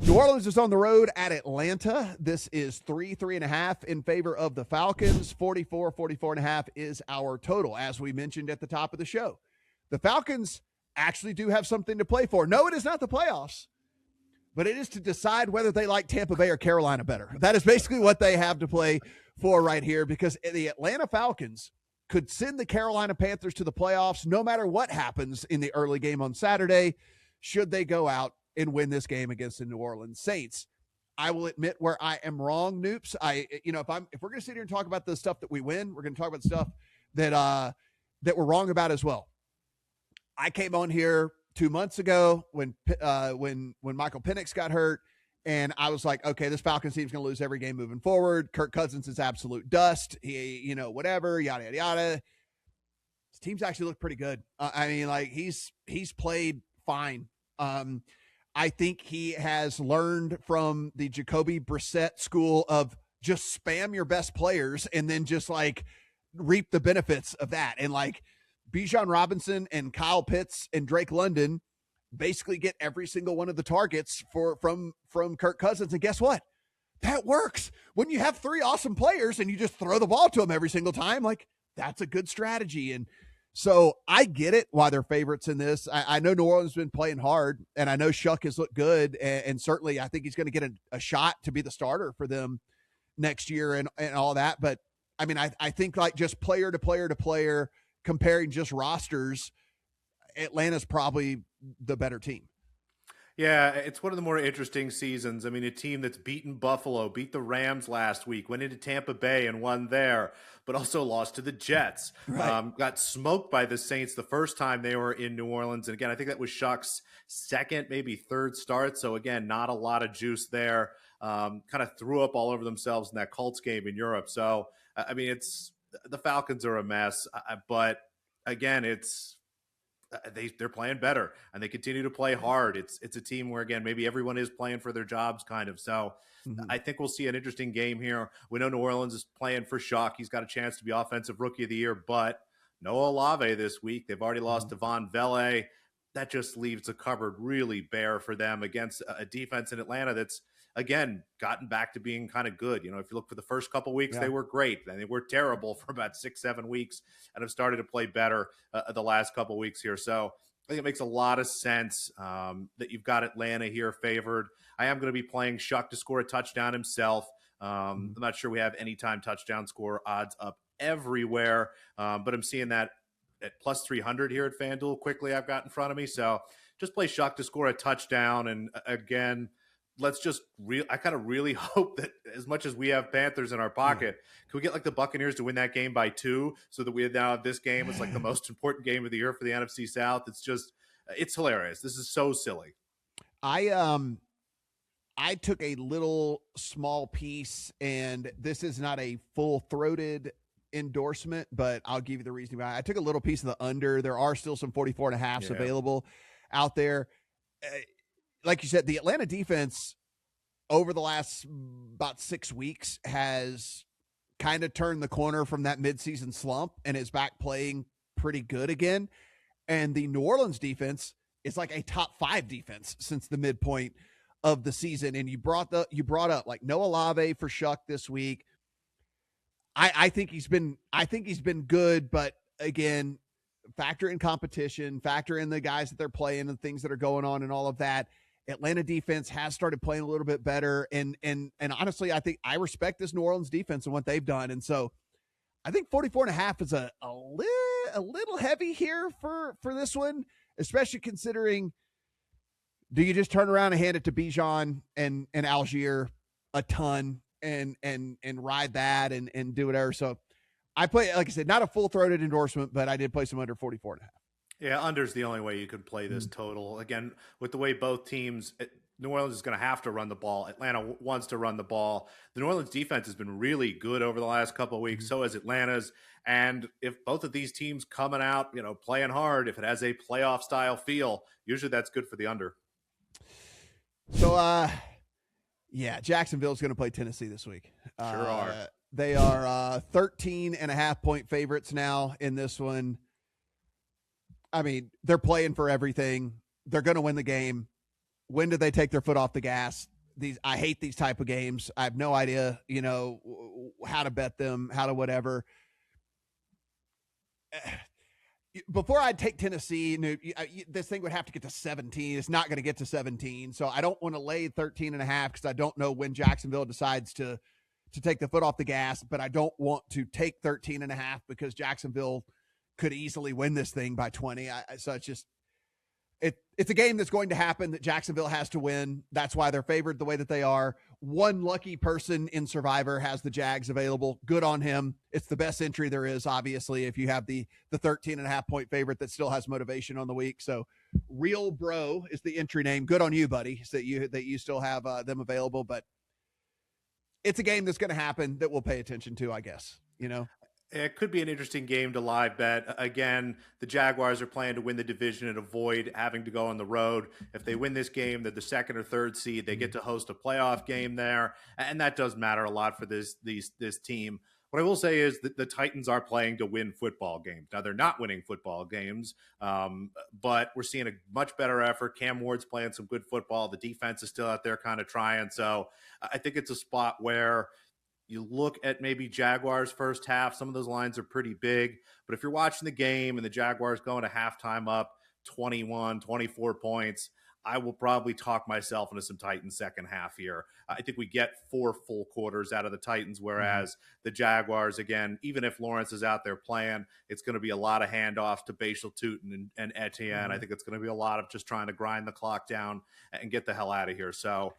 New Orleans is on the road at Atlanta. This is 3.5 in favor of the Falcons. 44.5 is our total, as we mentioned at the top of the show. The Falcons actually do have something to play for. No, it is not the playoffs, but it is to decide whether they like Tampa Bay or Carolina better. That is basically what they have to play for right here, because the Atlanta Falcons could send the Carolina Panthers to the playoffs no matter what happens in the early game on Saturday, should they go out and win this game against the New Orleans Saints. I will admit where I am wrong, Noops. If we're going to sit here and talk about the stuff that we win, we're going to talk about the stuff that we're wrong about as well. I came on here 2 months ago when Michael Penix got hurt, and I was like, okay, this Falcons team's going to lose every game moving forward. Kirk Cousins is absolute dust. He, whatever, yada, yada, yada. His team's actually looked pretty good. He's played fine. I think he has learned from the Jacoby Brissett school of just spam your best players and then just reap the benefits of that. And Bijan Robinson and Kyle Pitts and Drake London basically get every single one of the targets from Kirk Cousins. And guess what? That works. When you have 3 awesome players and you just throw the ball to them every single time, that's a good strategy. And so I get it why they're favorites in this. I know New Orleans has been playing hard, and I know Shuck has looked good, and certainly I think he's going to get a shot to be the starter for them next year and all that. But I think just player to player to player, comparing just rosters, Atlanta's probably the better team. Yeah, it's one of the more interesting seasons. I mean, a team that's beaten Buffalo, beat the Rams last week, went into Tampa Bay and won there, but also lost to the Jets. Right. Got smoked by the Saints the first time they were in New Orleans. And again, I think that was Shuck's second, maybe third start. So again, not a lot of juice there. Kind of threw up all over themselves in that Colts game in Europe. So, I mean, it's the Falcons are a mess, but again, they're playing better and they continue to play hard. It's a team where again maybe everyone is playing for their jobs kind of. So Mhm. I think we'll see an interesting game here. We know New Orleans is playing for Shock. He's got a chance to be offensive rookie of the year, but no Olave this week. They've already lost Mhm. to Von Vele. That just leaves the cupboard really bare for them against a defense in Atlanta that's again gotten back to being kind of good. You know, if you look for the first couple weeks, Yeah. they were great and they were terrible for about 6-7 weeks and have started to play better the last couple weeks here. So I think it makes a lot of sense that you've got Atlanta here favored. I am going to be playing Shuck to score a touchdown himself. Mhm. I'm not sure we have anytime touchdown score odds up everywhere, but I'm seeing that at plus 300 here at FanDuel quickly I've got in front of me. So just play Shuck to score a touchdown. And again, let's just I kind of really hope that as much as we have Panthers in our pocket, can we get like the Buccaneers to win that game by 2 so that we now have this game? It's like the most important game of the year for the NFC South. It's hilarious. This is so silly. I took a little small piece, and this is not a full-throated endorsement, but I'll give you the reason why. I took a little piece of the under. There are still some 44 and a halves available out there. Like you said, the Atlanta defense over the last about 6 weeks has kind of turned the corner from that midseason slump and is back playing pretty good again. And the New Orleans defense is like a top 5 defense since the midpoint of the season. And you brought up like Noah Olave for Shuck this week. I think he's been good, but again, factor in competition, factor in the guys that they're playing and things that are going on and all of that. Atlanta defense has started playing a little bit better. And honestly, I think I respect this New Orleans defense and what they've done. And so I think 44 and a half is a little heavy here for this one, especially considering, do you just turn around and hand it to Bijan and Algier a ton and ride that and do whatever? So I play, like I said, not a full-throated endorsement, but I did play some under 44 and a half. Yeah, under's the only way you could play this total. Again, with the way both teams, New Orleans is going to have to run the ball. Atlanta wants to run the ball. The New Orleans defense has been really good over the last couple of weeks. So has Atlanta's. And if both of these teams coming out, playing hard, if it has a playoff style feel, usually that's good for the under. So, yeah, Jacksonville's going to play Tennessee this week. Sure are. They are 13 and a half point favorites now in this one. I mean, they're playing for everything. They're going to win the game. When do they take their foot off the gas? I hate these type of games. I have no idea, how to bet them, how to whatever. Before I'd take Tennessee, this thing would have to get to 17. It's not going to get to 17. So I don't want to lay 13 and a half because I don't know when Jacksonville decides to take the foot off the gas, but I don't want to take 13 and a half because Jacksonville could easily win this thing by 20. So it's just, it's a game that's going to happen that Jacksonville has to win. That's why they're favored the way that they are. One lucky person in Survivor has the Jags available. Good on him. It's the best entry there is, obviously, if you have the 13 and a half point favorite that still has motivation on the week. So Real Bro is the entry name. Good on you, buddy, so that you still have them available. But it's a game that's going to happen that we'll pay attention to, I guess, It could be an interesting game to live bet. Again, the Jaguars are playing to win the division and avoid having to go on the road. If they win this game, they're the 2nd or 3rd seed. They get to host a playoff game there, and that does matter a lot for this team. What I will say is that the Titans are playing to win football games. Now, they're not winning football games, but we're seeing a much better effort. Cam Ward's playing some good football. The defense is still out there kind of trying. So I think it's a spot where you look at maybe Jaguars first half. Some of those lines are pretty big. But if you're watching the game and the Jaguars going to halftime up 21, 24 points, I will probably talk myself into some Titans second half here. I think we get 4 full quarters out of the Titans, whereas the Jaguars, again, even if Lawrence is out there playing, it's going to be a lot of handoffs to Bashal Tutin and Etienne. I think it's going to be a lot of just trying to grind the clock down and get the hell out of here. So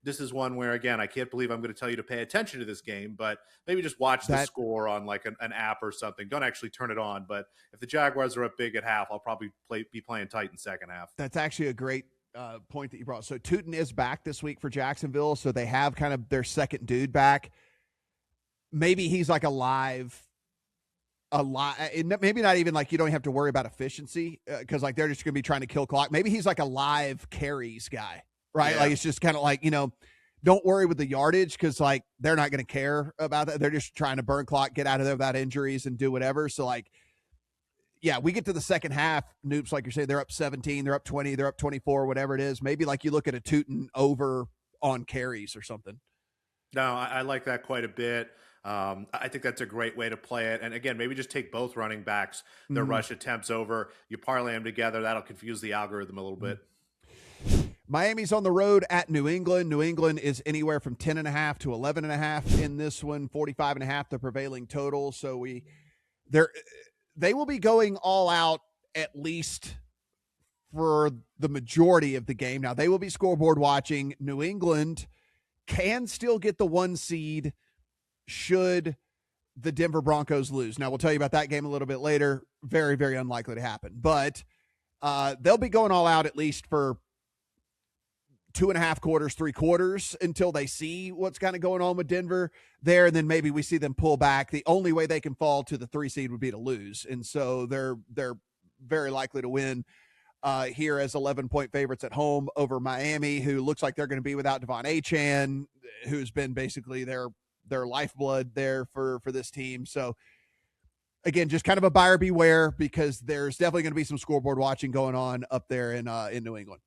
this is one where, again, I can't believe I'm going to tell you to pay attention to this game, but maybe just watch the score on like an app or something. Don't actually turn it on. But if the Jaguars are up big at half, I'll probably be playing Titans second half. That's actually a great point that you brought. So Tutin is back this week for Jacksonville, so they have kind of their second dude back. Maybe he's like maybe not even like you don't have to worry about efficiency because like they're just going to be trying to kill clock. Maybe he's like a live carries guy, right? Yeah. Like it's just kind of like, don't worry with the yardage because like they're not going to care about that. They're just trying to burn clock, get out of there without injuries and do whatever. So like, yeah, we get to the second half, Noops, like you're saying, they're up 17, they're up 20, they're up 24, whatever it is. Maybe like you look at a Tutin over on carries or something. No, I like that quite a bit. I think that's a great way to play it. And again, maybe just take both running backs, their rush attempts over. You parlay them together. That'll confuse the algorithm a little bit. Miami's on the road at New England. New England is anywhere from 10.5 to 11.5 in this one, 45.5 the prevailing total. So they will be going all out at least for the majority of the game. Now, they will be scoreboard watching. New England can still get the 1 seed should the Denver Broncos lose. Now, we'll tell you about that game a little bit later. Very, very unlikely to happen. But they'll be going all out at least for 2.5 quarters, 3 quarters until they see what's kind of going on with Denver there. And then maybe we see them pull back. The only way they can fall to the 3 seed would be to lose. And so they're very likely to win here as 11-point favorites at home over Miami, who looks like they're going to be without Devon Achane, who's been basically their lifeblood there for this team. So again, just kind of a buyer beware because there's definitely going to be some scoreboard watching going on up there in New England.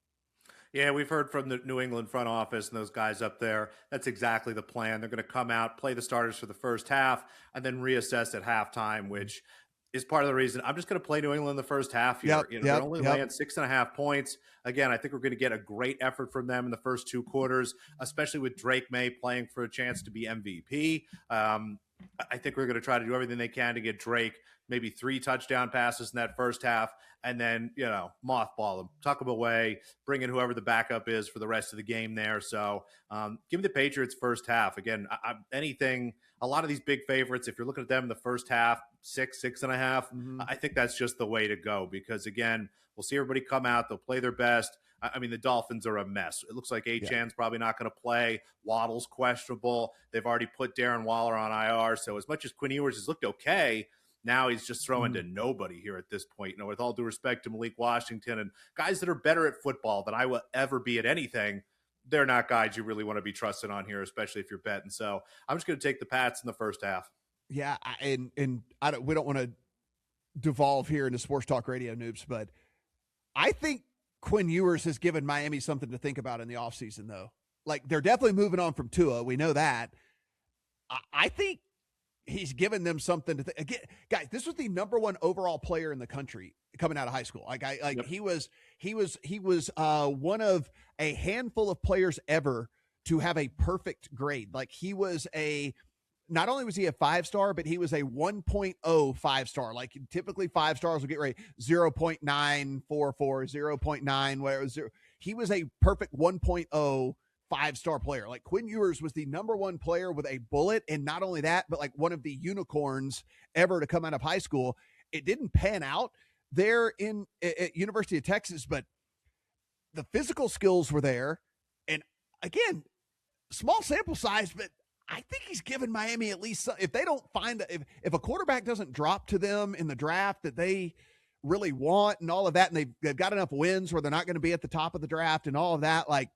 Yeah, we've heard from the New England front office and those guys up there. That's exactly the plan. They're going to come out, play the starters for the first half, and then reassess at halftime, which is part of the reason I'm just going to play New England in the first half here. They're only laying 6.5 points. Again, I think we're going to get a great effort from them in the first 2 quarters, especially with Drake May playing for a chance to be MVP. I think we're going to try to do everything they can to get Drake maybe 3 touchdown passes in that first half, and then, mothball them, tuck them away, bring in whoever the backup is for the rest of the game there. So give me the Patriots first half. Again, a lot of these big favorites, if you're looking at them in the first half, 6.5, I think that's just the way to go because, again, we'll see everybody come out. They'll play their best. I mean, the Dolphins are a mess. It looks like Achane's probably not going to play. Waddle's questionable. They've already put Darren Waller on IR. So as much as Quinn Ewers has looked okay, now he's just throwing to nobody here at this point. With all due respect to Malik Washington and guys that are better at football than I will ever be at anything, they're not guys you really want to be trusted on here, especially if you're betting. So I'm just going to take the Pats in the first half. Yeah, and we don't want to devolve here into sports talk radio, Noops, but I think Quinn Ewers has given Miami something to think about in the offseason, though. Like, they're definitely moving on from Tua. We know that. I think he's given them something to think. Again, guys, this was the number 1 overall player in the country coming out of high school. He was one of a handful of players ever to have a perfect grade. Like, he was not only was he a 5-star, but he was a 1.0 5-star. Like, typically 5 stars will get rated 0.944, 0.9, whatever. He was a perfect 1.0 5-star player. Like, Quinn Ewers was the number 1 player with a bullet, and not only that, but like one of the unicorns ever to come out of high school. It didn't pan out there at University of Texas, but the physical skills were there. And again, small sample size, but I think he's given Miami at least if they don't find if a quarterback doesn't drop to them in the draft that they really want and all of that, and they've got enough wins where they're not going to be at the top of the draft and all of that, like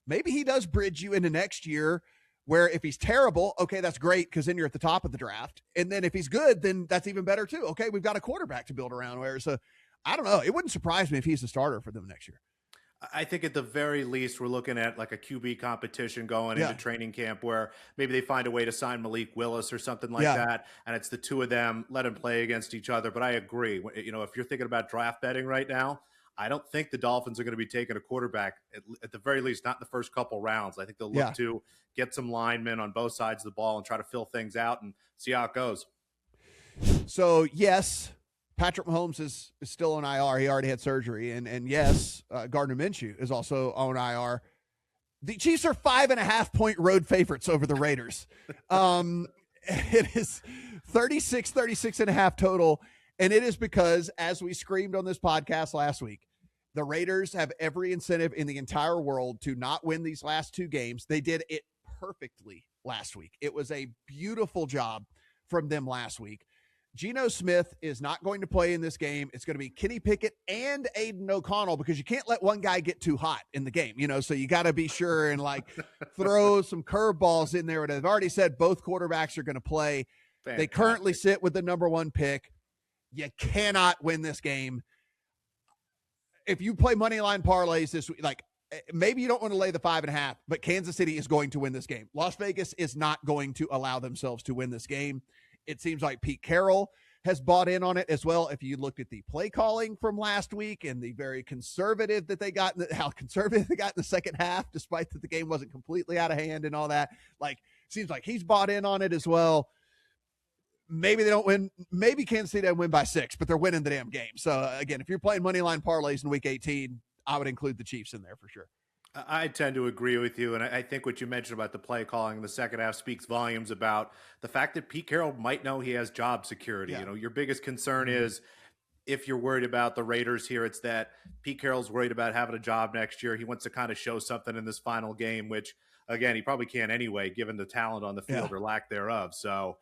maybe he does bridge you into next year where if he's terrible, okay, that's great because then you're at the top of the draft. And then if he's good, then that's even better too. Okay, we've got a quarterback to build around. So I don't know. It wouldn't surprise me if he's the starter for them next year. I think at the very least, we're looking at like a QB competition going into training camp where maybe they find a way to sign Malik Willis or something like that. And it's the 2 of them, let them play against each other. But I agree. If you're thinking about draft betting right now, I don't think the Dolphins are going to be taking a quarterback, at the very least, not in the first couple rounds. I think they'll look to get some linemen on both sides of the ball and try to fill things out and see how it goes. So, yes, Patrick Mahomes is still on IR. He already had surgery. And yes, Gardner Minshew is also on IR. The Chiefs are 5.5-point road favorites over the Raiders. It is 36.5 total. And it is because, as we screamed on this podcast last week, the Raiders have every incentive in the entire world to not win these last two games. They did it perfectly last week. It was a beautiful job from them last week. Geno Smith is not going to play in this game. It's going to be Kenny Pickett and Aiden O'Connell, because you can't let one guy get too hot in the game, so you got to be sure and throw some curveballs in there. And I've already said both quarterbacks are going to play. Fantastic. They currently sit with the number one pick. You cannot win this game. If you play money line parlays this week, maybe you don't want to lay the 5.5, but Kansas City is going to win this game. Las Vegas is not going to allow themselves to win this game. It seems like Pete Carroll has bought in on it as well. If you looked at the play calling from last week and the very conservative that they got, how conservative they got in the second half, despite that the game wasn't completely out of hand and all that, seems like he's bought in on it as well. Maybe they don't win. Maybe Kansas City doesn't win by 6, but they're winning the damn game. So again, if you're playing money line parlays in week 18, I would include the Chiefs in there for sure. I tend to agree with you, and I think what you mentioned about the play calling in the second half speaks volumes about the fact that Pete Carroll might know he has job security. Yeah. Your biggest concern is, if you're worried about the Raiders here, it's that Pete Carroll's worried about having a job next year. He wants to kind of show something in this final game, which, again, he probably can't anyway, given the talent on the field or lack thereof. So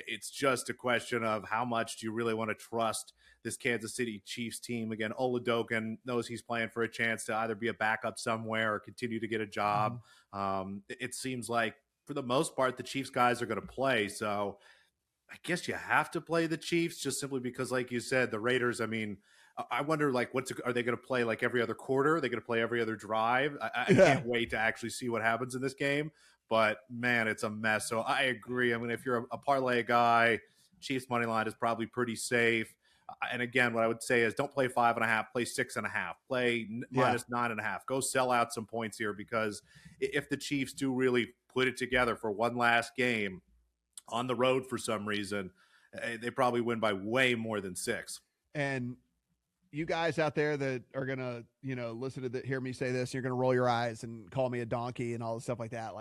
it's just a question of how much do you really want to trust this Kansas City Chiefs team. Again, Oladokin knows he's playing for a chance to either be a backup somewhere or continue to get a job. It seems like, for the most part, the Chiefs guys are going to play. So I guess you have to play the Chiefs, just simply because, like you said, the Raiders, I wonder, are they going to play every other quarter? Are they going to play every other drive? I can't wait to actually see what happens in this game. But, man, it's a mess. So I agree. If you're a parlay guy, Chiefs money line is probably pretty safe. And again, what I would say is don't play 5.5, play 6.5, play minus 9.5. Go sell out some points here, because if the Chiefs do really put it together for one last game on the road for some reason, they probably win by way more than 6. And you guys out there that are going to, listen to hear me say this, you're going to roll your eyes and call me a donkey and all this stuff like that.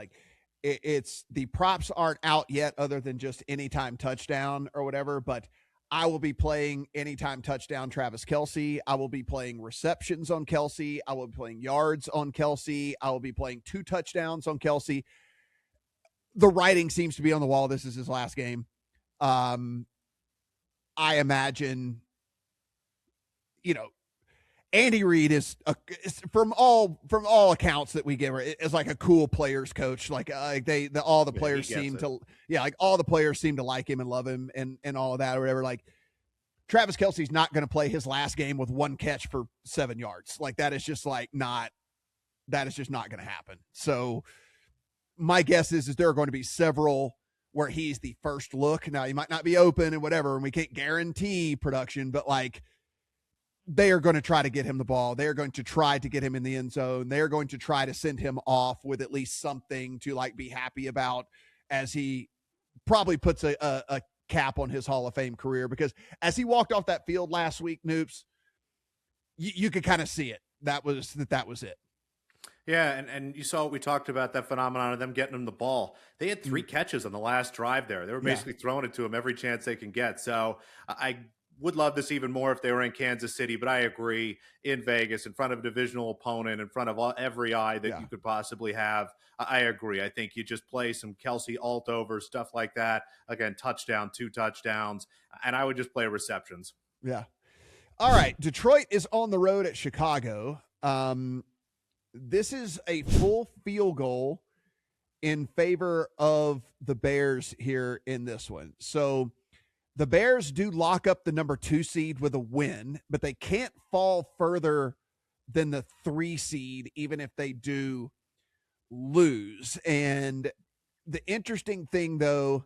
It's the props aren't out yet, other than just anytime touchdown or whatever, but I will be playing anytime touchdown Travis Kelce. I will be playing receptions on Kelce. I will be playing yards on Kelce. I will be playing 2 touchdowns on Kelce. The writing seems to be on the wall. This is his last game. I imagine, Andy Reid is from all accounts that we give her, is like a cool players coach. All the players seem to, all the players seem to like him and love him and all of that or whatever. Travis Kelce's not going to play his last game with 1 catch for 7 yards. That is just not going to happen. So my guess is there are going to be several where he's the first look. Now he might not be open and whatever, and we can't guarantee production, but they are going to try to get him the ball. They are going to try to get him in the end zone. They are going to try to send him off with at least something to be happy about, as he probably puts a cap on his Hall of Fame career, because as he walked off that field last week, Noops, you could kind of see it. That was it. Yeah, and you saw what we talked about, that phenomenon of them getting him the ball. They had 3 catches on the last drive there. They were basically throwing it to him every chance they can get. So I would love this even more if they were in Kansas City, but I agree, in Vegas, in front of a divisional opponent, in front of every eye that you could possibly have, I agree. I think you just play some Kelce alt over, stuff like that. Again, touchdown, 2 touchdowns, and I would just play receptions. Yeah. All right, Detroit is on the road at Chicago. This is a full field goal in favor of the Bears here in this one. So the Bears do lock up the number 2 seed with a win, but they can't fall further than the 3 seed, even if they do lose. And the interesting thing, though,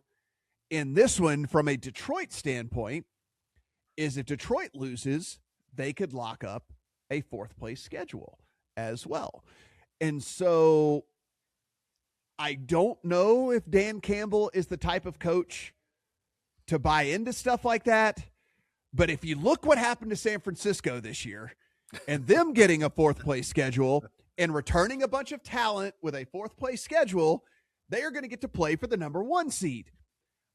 in this one, from a Detroit standpoint, is if Detroit loses, they could lock up a fourth place schedule as well. And so I don't know if Dan Campbell is the type of coach to buy into stuff like that. But if you look what happened to San Francisco this year and them getting a fourth place schedule and returning a bunch of talent with a fourth place schedule, they are going to get to play for the number 1 seed.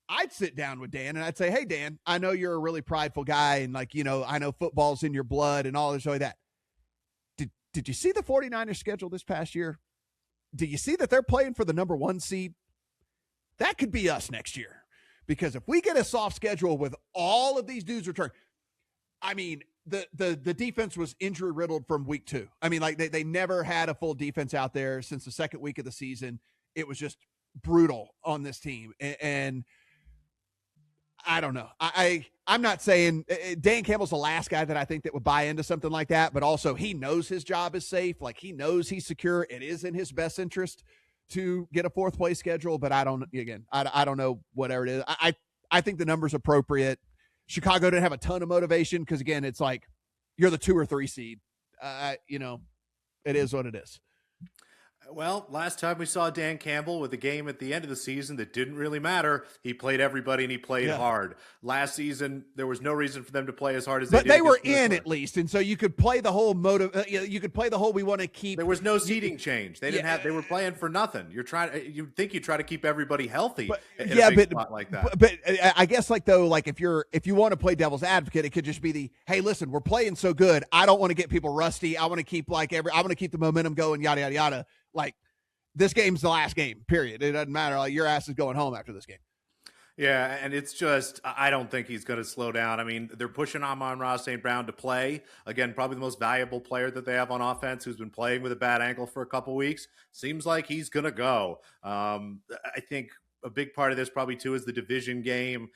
I'd sit down with Dan and I'd say, hey, Dan, I know you're a really prideful guy. And I know football's in your blood and all this like that. Did you see the 49ers schedule this past year? Do you see that they're playing for the number 1 seed? That could be us next year. Because if we get a soft schedule with all of these dudes return, I mean, the defense was injury riddled from week 2. I mean, they never had a full defense out there since the second week of the season. It was just brutal on this team. And I don't know. I'm not saying Dan Campbell's the last guy that I think that would buy into something like that, but also he knows his job is safe. Like he knows he's secure. It is in his best interest to get a fourth place schedule, but I don't know whatever it is. I think the number's appropriate. Chicago didn't have a ton of motivation because again, it's like you're the 2 or 3 seed. It is what it is. Well, last time we saw Dan Campbell with a game at the end of the season that didn't really matter, he played everybody and he played hard. Last season, there was no reason for them to play as hard as they did. But they were in at least, and so you could play the whole you could play the whole we want to keep. There was no seeding change. They didn't have. They were playing for nothing. You think you try to keep everybody healthy in a big spot like that. But I guess if you want to play devil's advocate, it could just be hey, listen, we're playing so good. I don't want to get people rusty. I want to keep I want to keep the momentum going. Yada yada yada. Like this game's the last game, period. It doesn't matter. Like your ass is going home after this game. Yeah, and it's just, I don't think he's going to slow down. I mean, they're pushing Amon-Ra St. Brown to play. Again, probably the most valuable player that they have on offense who's been playing with a bad ankle for a couple weeks. Seems like he's going to go. I think a big part of this probably too is the division game.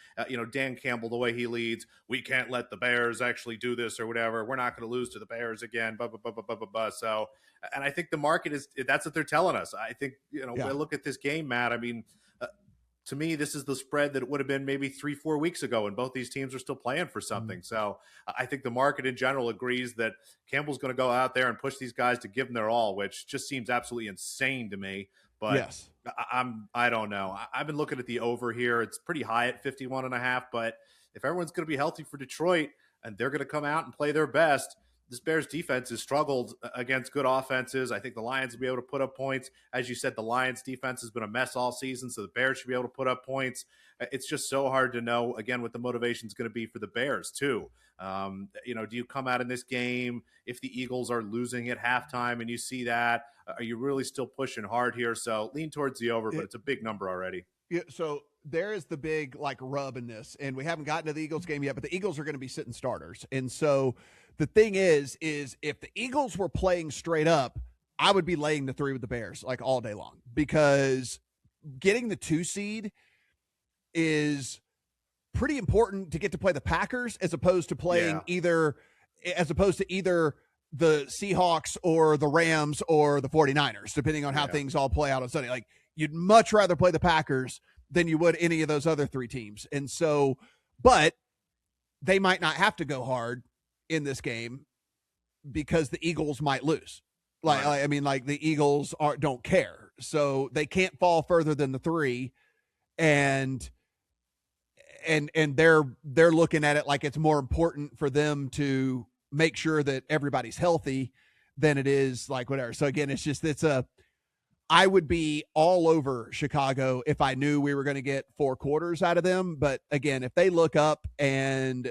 Dan Campbell, the way he leads, we can't let the Bears actually do this or whatever. We're not going to lose to the Bears again. So, and I think the market that's what they're telling us. I think, when I look at this game, Matt, I mean, to me, this is the spread that it would have been maybe 3-4 weeks ago when both these teams are still playing for something. Mm-hmm. So I think the market in general agrees that Campbell's going to go out there and push these guys to give them their all, which just seems absolutely insane to me. But yes. I don't know. I've been looking at the over here. It's pretty high at 51.5, but if everyone's going to be healthy for Detroit and they're going to come out and play their best, this Bears defense has struggled against good offenses. I think the Lions will be able to put up points. As you said, the Lions defense has been a mess all season, so the Bears should be able to put up points. It's just so hard to know, again, what the motivation is going to be for the Bears, too. Do you come out in this game if the Eagles are losing at halftime and you see that? Are you really still pushing hard here? So lean towards the over, but it's a big number already. Yeah, so there is the big rub in this, and we haven't gotten to the Eagles game yet, but the Eagles are going to be sitting starters. And so the thing is if the Eagles were playing straight up, I would be laying the 3 with the Bears all day long, because getting the 2 seed is pretty important to get to play the Packers as opposed to playing either the Seahawks or the Rams or the 49ers, depending on how things all play out on Sunday. Like you'd much rather play the Packers than you would any of those other 3 teams. And so, but they might not have to go hard in this game because the Eagles might lose. The Eagles don't care. So they can't fall further than the 3. And they're looking at it like it's more important for them to make sure that everybody's healthy than it is whatever. So again, I would be all over Chicago if I knew we were going to get 4 quarters out of them. But again, if they look up and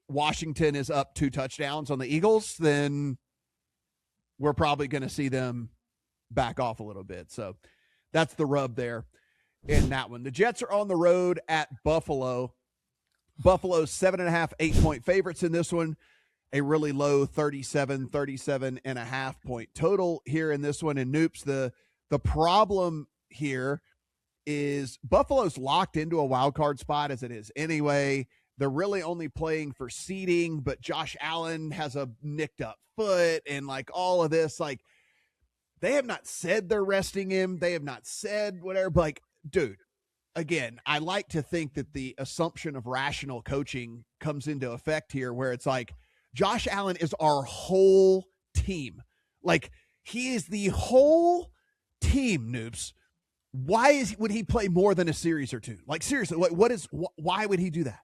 Washington is up 2 touchdowns on the Eagles, then we're probably going to see them back off a little bit. So that's the rub there in that one. The Jets are on the road at Buffalo. Buffalo's 7.5, 8-point favorites in this one. A really low 37.5 point total here in this one. And Noops, the problem here is Buffalo's locked into a wild card spot as it is anyway. They're really only playing for seeding, but Josh Allen has a nicked up foot and all of this. They have not said they're resting him. They have not said whatever, but dude, again, I like to think that the assumption of rational coaching comes into effect here where it's Josh Allen is our whole team. Like, he is the whole team, Noops. Would he play more than a series or two? Like, seriously, why would he do that?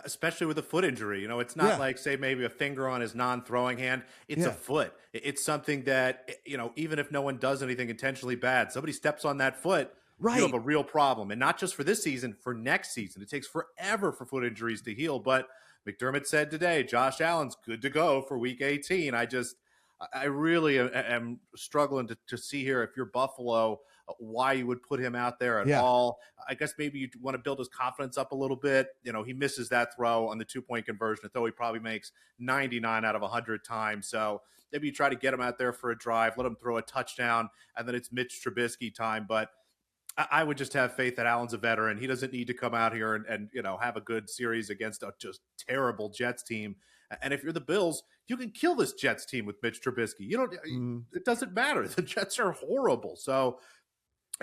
Especially with a foot injury. You know, it's not like, say, maybe a finger on his non-throwing hand. It's a foot. It's something that, you know, even if no one does anything intentionally bad, somebody steps on that foot, you have a real problem. And not just for this season, for next season. It takes forever for foot injuries to heal. But McDermott said today, Josh Allen's good to go for week 18. I really am struggling to see here, if you're Buffalo, why you would put him out there at all. I guess maybe you want to build his confidence up a little bit. You know, he misses that throw on the 2-point conversion, though he probably makes 99 out of 100 times. So maybe you try to get him out there for a drive, let him throw a touchdown, and then it's Mitch Trubisky time. But I would just have faith that Allen's a veteran. He doesn't need to come out here and you know, have a good series against a just terrible Jets team. And if you're the Bills, you can kill this Jets team with Mitch Trubisky. You know, it doesn't matter. The Jets are horrible. So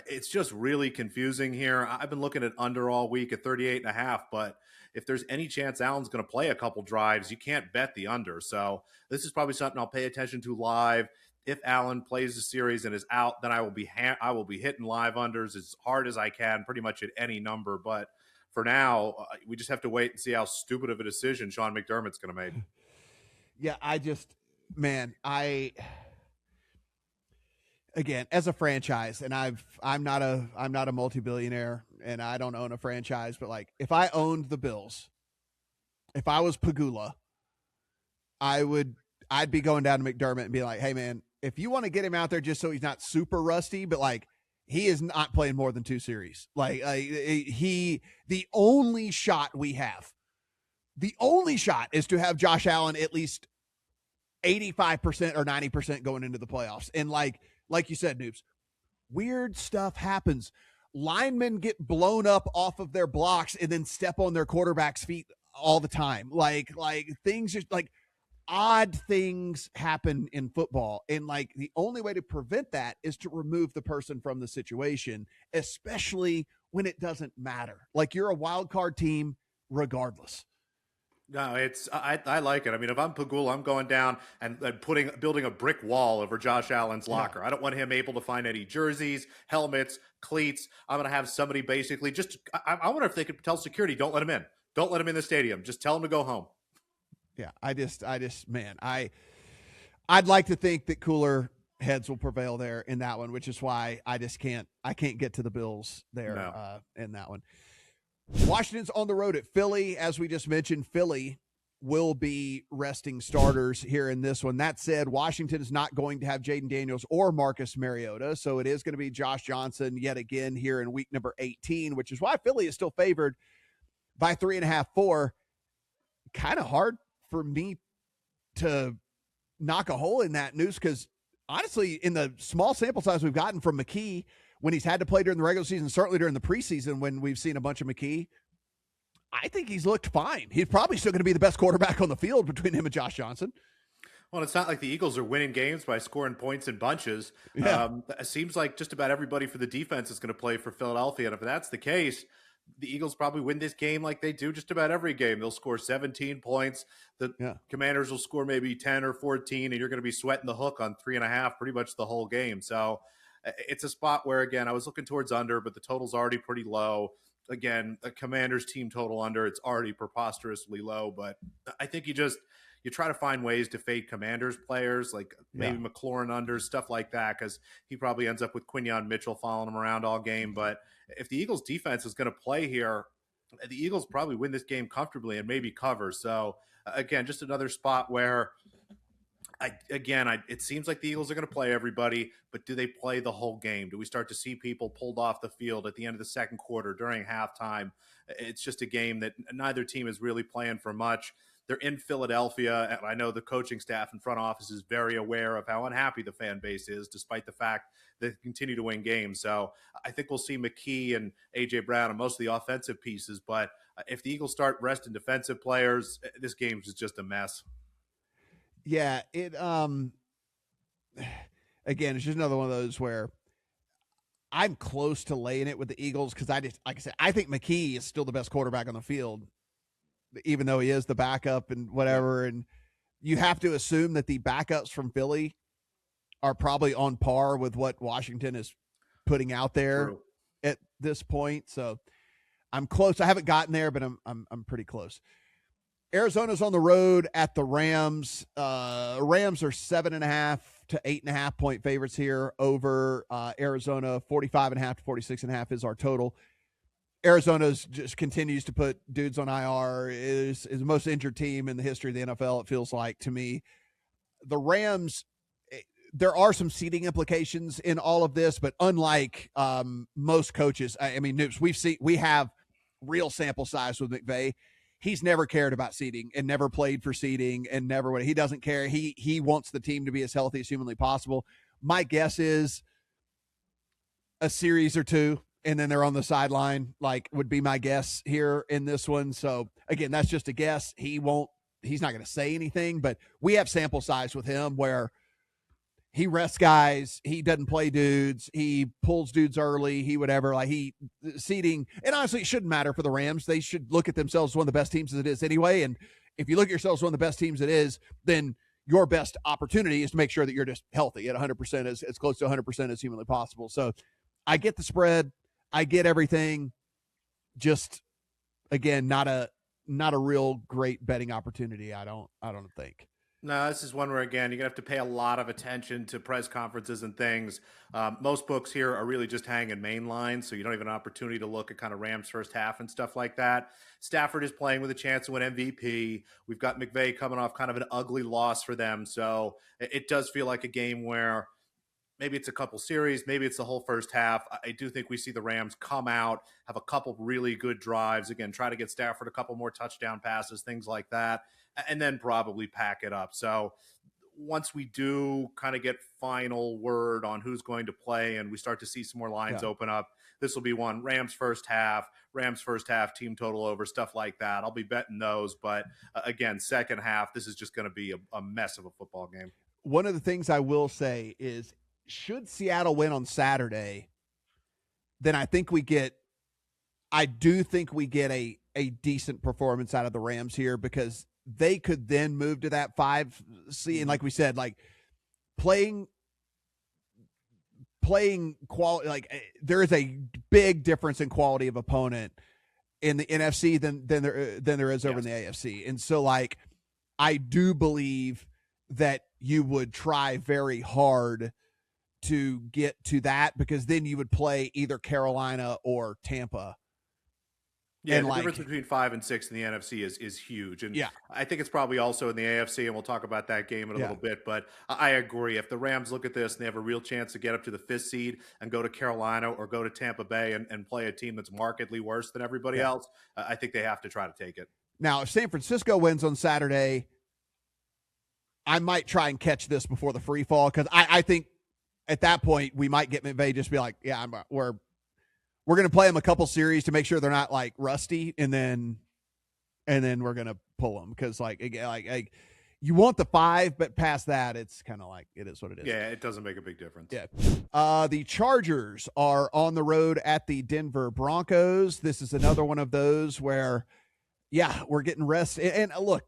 it's just really confusing here. I've been looking at under all week at 38.5, but if there's any chance Allen's going to play a couple drives, you can't bet the under. So this is probably something I'll pay attention to live. If Allen plays the series and is out, then I will be hitting live unders as hard as I can, pretty much at any number. But for now, we just have to wait and see how stupid of a decision Sean McDermott's going to make. Yeah, again, as a franchise, and I'm not a multi-billionaire and I don't own a franchise, but like, if I owned the Bills, if I was Pagula, I'd be going down to McDermott and be like, hey man, if you want to get him out there just so he's not super rusty, but like, he is not playing more than 2 series. The only shot we have, is to have Josh Allen at least 85% or 90% going into the playoffs. And like you said, Noops, weird stuff happens. Linemen get blown up off of their blocks and then step on their quarterback's feet all the time. Like things just like odd things happen in football. And like, the only way to prevent that is to remove the person from the situation, especially when it doesn't matter. Like, you're a wild card team regardless. No, I like it. I mean, if I'm Pagula, I'm going down and building a brick wall over Josh Allen's locker. I don't want him able to find any jerseys, helmets, cleats. I'm going to have somebody basically I wonder if they could tell security, don't let him in. Don't let him in the stadium. Just tell him to go home. Yeah, I'd like to think that cooler heads will prevail there in that one, which is why I can't get to the Bills there in that one. Washington's on the road at Philly. As we just mentioned, Philly will be resting starters here in this one. That said, Washington is not going to have Jaden Daniels or Marcus Mariota, so it is going to be Josh Johnson yet again here in week number 18, which is why Philly is still favored by 3.5, 4. Kind of hard for me to knock a hole in that news, because honestly, in the small sample size we've gotten from McKee, when he's had to play during the regular season, certainly during the preseason when we've seen a bunch of McKee, I think he's looked fine. He's probably still going to be the best quarterback on the field between him and Josh Johnson. Well, it's not like the Eagles are winning games by scoring points in bunches. It seems like just about everybody for the defense is going to play for Philadelphia. And if that's the case, the Eagles probably win this game like they do just about every game. They'll score 17 points. The Commanders will score maybe 10 or 14, and you're going to be sweating the hook on 3.5 pretty much the whole game. So it's a spot where, again, I was looking towards under, but the total's already pretty low. Again, a Commanders team total under, it's already preposterously low. But I think you try to find ways to fade Commanders players, like maybe McLaurin under, stuff like that, because he probably ends up with Quinyon Mitchell following him around all game. But if the Eagles defense is going to play here, the Eagles probably win this game comfortably and maybe cover. So again, just another spot where it seems like the Eagles are going to play everybody, but do they play the whole game? Do we start to see people pulled off the field at the end of the second quarter during halftime? It's just a game that neither team is really playing for much. They're in Philadelphia, and I know the coaching staff and front office is very aware of how unhappy the fan base is, despite the fact that they continue to win games. So I think we'll see McKee and A.J. Brown and most of the offensive pieces, but if the Eagles start resting defensive players, this game is just a mess. Yeah, again, it's just another one of those where I'm close to laying it with the Eagles because like I said, I think McKee is still the best quarterback on the field, even though he is the backup and whatever. And you have to assume that the backups from Philly are probably on par with what Washington is putting out there True. at this point. So I'm close. I haven't gotten there, but I'm pretty close. Arizona's on the road at the Rams. Rams are 7.5 to 8.5 point favorites here over Arizona. 45.5 to 46.5 is our total. Arizona's just continues to put dudes on IR. Is the most injured team in the history of the NFL. It feels like to me. The Rams, there are some seeding implications in all of this, but unlike most coaches, I mean, Noops, we have real sample size with McVay. He's never cared about seeding and never played for seeding and never would. He doesn't care. He wants the team to be as healthy as humanly possible. My guess is a series or two, and then they're on the sideline, like would be my guess here in this one. So again, that's just a guess. He's not going to say anything, but we have sample size with him where he rests guys, he doesn't play dudes, he pulls dudes early, he whatever, like seeding. And honestly, it shouldn't matter for the Rams. They should look at themselves as one of the best teams as it is anyway. And if you look at yourselves as one of the best teams it is, then your best opportunity is to make sure that you're just healthy at 100%, as close to 100% as humanly possible. So I get the spread, I get everything. Just again, not a real great betting opportunity. I don't think. No, this is one where, again, you're going to have to pay a lot of attention to press conferences and things. Most books here are really just hanging main line, so you don't have an opportunity to look at kind of Rams first half and stuff like that. Stafford is playing with a chance to win MVP. We've got McVay coming off kind of an ugly loss for them, so it does feel like a game where maybe it's a couple series, maybe it's the whole first half. I do think we see the Rams come out, have a couple really good drives, again, try to get Stafford a couple more touchdown passes, things like that, and then probably pack it up. So once we do kind of get final word on who's going to play and we start to see some more lines open up, this will be one. Rams first half, team total over, stuff like that. I'll be betting those. But again, second half, this is just going to be a mess of a football game. One of the things I will say is, should Seattle win on Saturday, then I do think we get a decent performance out of the Rams here, because they could then move to that 5 seed. And like we said, like playing quality, like there is a big difference in quality of opponent in the NFC than there is over in the AFC. And so like, I do believe that you would try very hard to get to that, because then you would play either Carolina or Tampa. Yeah, and the difference between 5 and 6 in the NFC is huge. And I think it's probably also in the AFC, and we'll talk about that game in a little bit. But I agree. If the Rams look at this and they have a real chance to get up to the 5th seed and go to Carolina or go to Tampa Bay and play a team that's markedly worse than everybody else, I think they have to try to take it. Now, if San Francisco wins on Saturday, I might try and catch this before the free fall, because I think at that point we might get McVay just be like, we're going to play them a couple series to make sure they're not like rusty, and then we're going to pull them, because like you want the 5, but past that it's kind of like it is what it is. Yeah, it doesn't make a big difference. Yeah. The Chargers are on the road at the Denver Broncos. This is another one of those where we're getting rest, and look,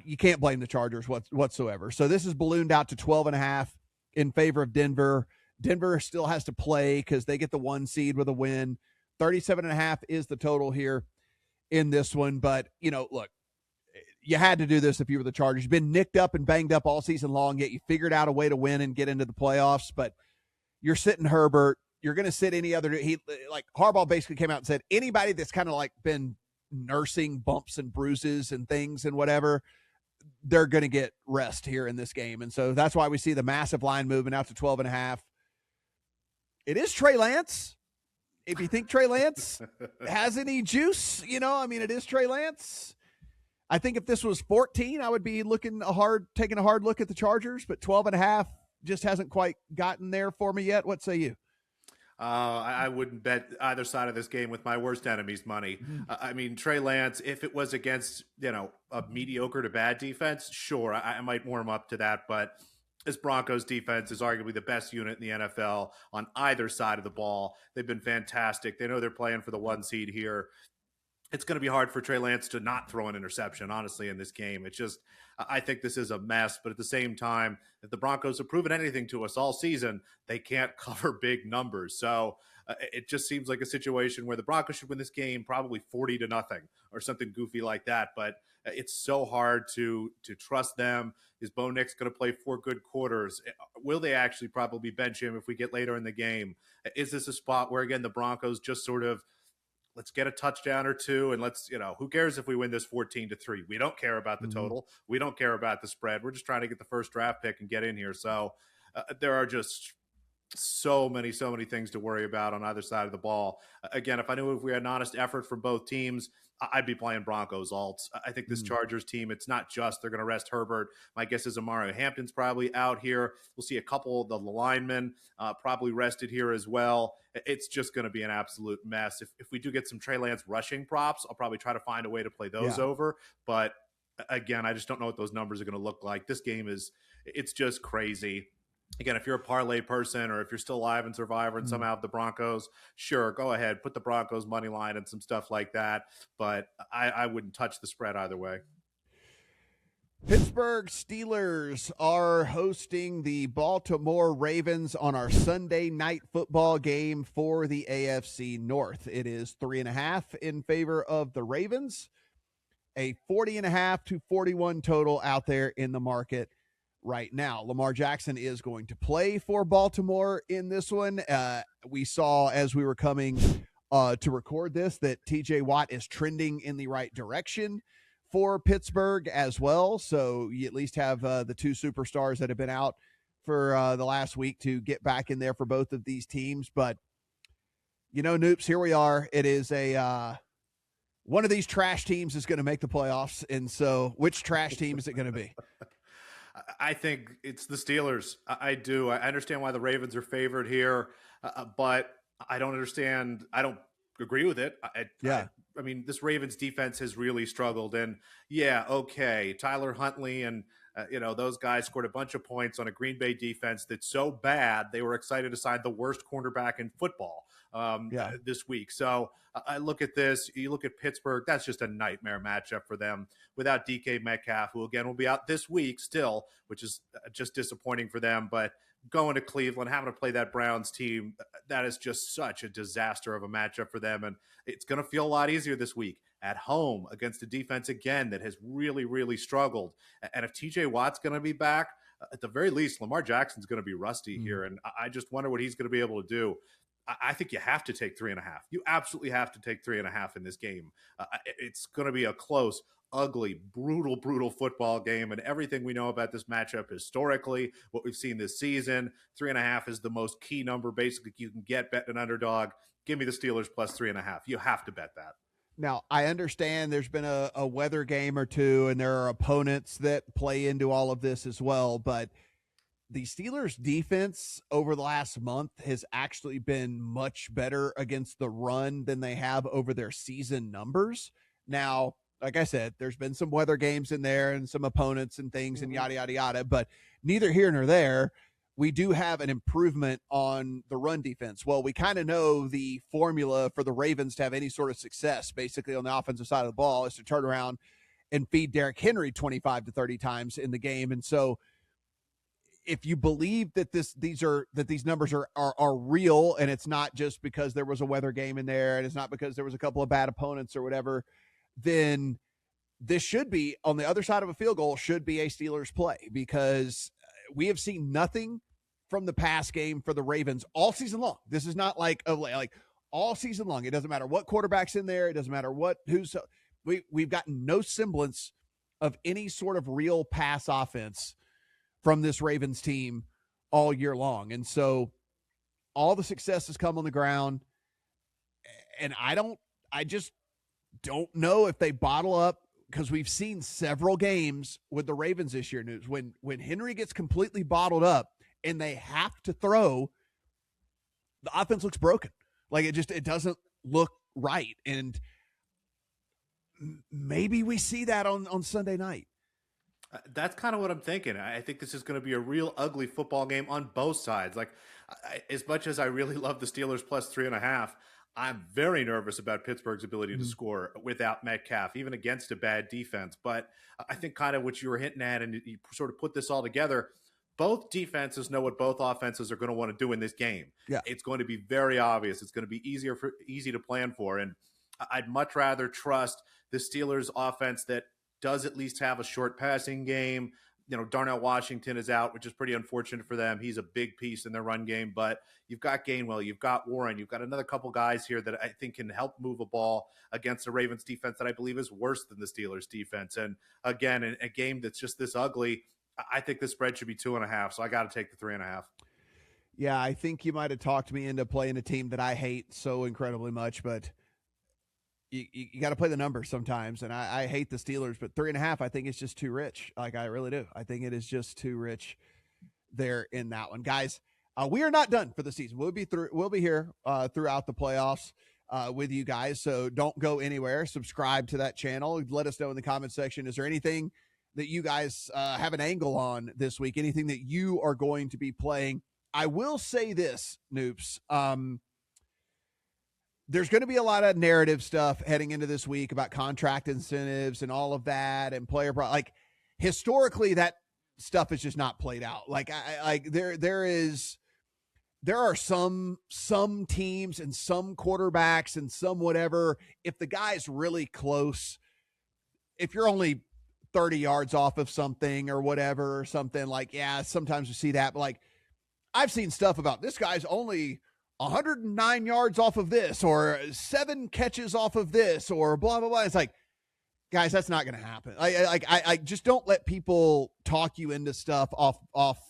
you can't blame the Chargers whatsoever. So this is ballooned out to 12.5 in favor of Denver. Denver still has to play because they get the 1 seed with a win. 37.5 is the total here in this one. But, look, you had to do this if you were the Chargers. You've been nicked up and banged up all season long, yet you figured out a way to win and get into the playoffs. But you're sitting Herbert. You're going to sit any other. Harbaugh basically came out and said anybody that's kind of like been nursing bumps and bruises and things and whatever, they're going to get rest here in this game. And so that's why we see the massive line moving out to 12.5. It is Trey Lance. If you think Trey Lance has any juice, it is Trey Lance. I think if this was 14, I would be taking a hard look at the Chargers, but 12.5 just hasn't quite gotten there for me yet. What say you? I wouldn't bet either side of this game with my worst enemy's money. I mean, Trey Lance, if it was against, a mediocre to bad defense, sure, I might warm up to that. But this Broncos defense is arguably the best unit in the NFL on either side of the ball. They've been fantastic. They know they're playing for the 1 seed here. it's going to be hard for Trey Lance to not throw an interception, honestly, in this game. It's just, I think this is a mess. But at the same time, if the Broncos have proven anything to us all season, they can't cover big numbers. So it just seems like a situation where the Broncos should win this game probably 40-0 or something goofy like that. But it's so hard to trust them. Is Bo Nix going to play 4 good quarters? Will they actually probably bench him if we get later in the game? Is this a spot where, again, the Broncos just sort of, let's get a touchdown or two, and let's, who cares if we win this 14-3? We don't care about the total. We don't care about the spread. We're just trying to get the first draft pick and get in here. So there are just so many things to worry about on either side of the ball. Again, if we had an honest effort from both teams, I'd be playing Broncos alts. I think this Chargers team, it's not just they're going to rest Herbert. My guess is Amari Hampton's probably out here. We'll see a couple of the linemen probably rested here as well. It's just going to be an absolute mess. If we do get some Trey Lance rushing props, I'll probably try to find a way to play those over. But again, I just don't know what those numbers are going to look like. This game it's just crazy. Again, if you're a parlay person or if you're still alive in Survivor and somehow have the Broncos, sure, go ahead. Put the Broncos money line and some stuff like that. But I wouldn't touch the spread either way. Pittsburgh Steelers are hosting the Baltimore Ravens on our Sunday night football game for the AFC North. It is 3.5 in favor of the Ravens, a 40.5 to 41 total out there in the market right now. Lamar Jackson is going to play for Baltimore in this one. We saw as we were coming to record this that TJ Watt is trending in the right direction for Pittsburgh as well. So you at least have the 2 superstars that have been out for the last week to get back in there for both of these teams. But, Noops, here we are. It is one of these trash teams is going to make the playoffs. And so which trash team is it going to be? I think it's the Steelers. I do. I understand why the Ravens are favored here, but I don't understand. I don't agree with it. I mean, this Ravens defense has really struggled. And okay, Tyler Huntley and those guys scored a bunch of points on a Green Bay defense that's so bad they were excited to sign the worst cornerback in football this week. So I look at this. You look at Pittsburgh. That's just a nightmare matchup for them without DK Metcalf, who again will be out this week still, which is just disappointing for them. But going to Cleveland, having to play that Browns team, that is just such a disaster of a matchup for them. And it's going to feel a lot easier this week at home against a defense, again, that has really, really struggled. And if TJ Watt's going to be back, at the very least, Lamar Jackson's going to be rusty here. And I just wonder what he's going to be able to do. I think you have to take 3.5. You absolutely have to take 3.5 in this game. It's going to be a close, ugly, brutal football game. And everything we know about this matchup historically, what we've seen this season, 3.5 is the most key number basically you can get betting an underdog. Give me the Steelers plus 3.5. You have to bet that. Now, I understand there's been a weather game or two, and there are opponents that play into all of this as well, but the Steelers defense over the last month has actually been much better against the run than they have over their season numbers. Now, like I said, there's been some weather games in there and some opponents and things and yada, yada, yada, but neither here nor there. We do have an improvement on the run defense. Well, we kind of know the formula for the Ravens to have any sort of success basically on the offensive side of the ball is to turn around and feed Derrick Henry 25 to 30 times in the game. And so if you believe that these numbers are real, and it's not just because there was a weather game in there, and it's not because there was a couple of bad opponents or whatever, then this should be on the other side of a field goal should be a Steelers play, because we have seen nothing from the pass game for the Ravens all season long. This is not like all season long. It doesn't matter what quarterback's in there. It doesn't matter we've gotten no semblance of any sort of real pass offense from this Ravens team all year long. And so all the success has come on the ground. And I just don't know if they bottle up, because we've seen several games with the Ravens this year, News, when Henry gets completely bottled up and they have to throw, the offense looks broken. Like it doesn't look right. And maybe we see that on Sunday night. That's kind of what I'm thinking. I think this is going to be a real ugly football game on both sides. Like, as much as I really love the Steelers plus 3.5, I'm very nervous about Pittsburgh's ability to score without Metcalf, even against a bad defense. But I think kind of what you were hinting at, and you sort of put this all together, both defenses know what both offenses are going to want to do in this game. Yeah. It's going to be very obvious. It's going to be easy to plan for. And I'd much rather trust the Steelers offense that does at least have a short passing game. Darnell Washington is out, which is pretty unfortunate for them. He's a big piece in their run game, but you've got Gainwell, you've got Warren, you've got another couple guys here that I think can help move a ball against the Ravens defense that I believe is worse than the Steelers defense. And again, in a game that's just this ugly, I think the spread should be 2.5. So I got to take the 3.5. Yeah, I think you might have talked me into playing a team that I hate so incredibly much, but you got to play the numbers sometimes. And I hate the Steelers, but 3.5, I think it's just too rich. Like, I really do. I think it is just too rich there in that one. Guys, we are not done for the season. We'll be here throughout the playoffs with you guys. So don't go anywhere. Subscribe to that channel. Let us know in the comment section. Is there anything that you guys have an angle on this week? Anything that you are going to be playing? I will say this, Noops. There's going to be a lot of narrative stuff heading into this week about contract incentives and all of that, and like historically that stuff is just not played out. Like there are some teams and some quarterbacks and some whatever. If the guy's really close, if you're only 30 yards off of something or whatever, or something, like, yeah, sometimes you see that, but like I've seen stuff about this guy's only 109 yards off of this, or 7 catches off of this, or blah, blah, blah. It's like, guys, that's not going to happen. I just don't let people talk you into stuff off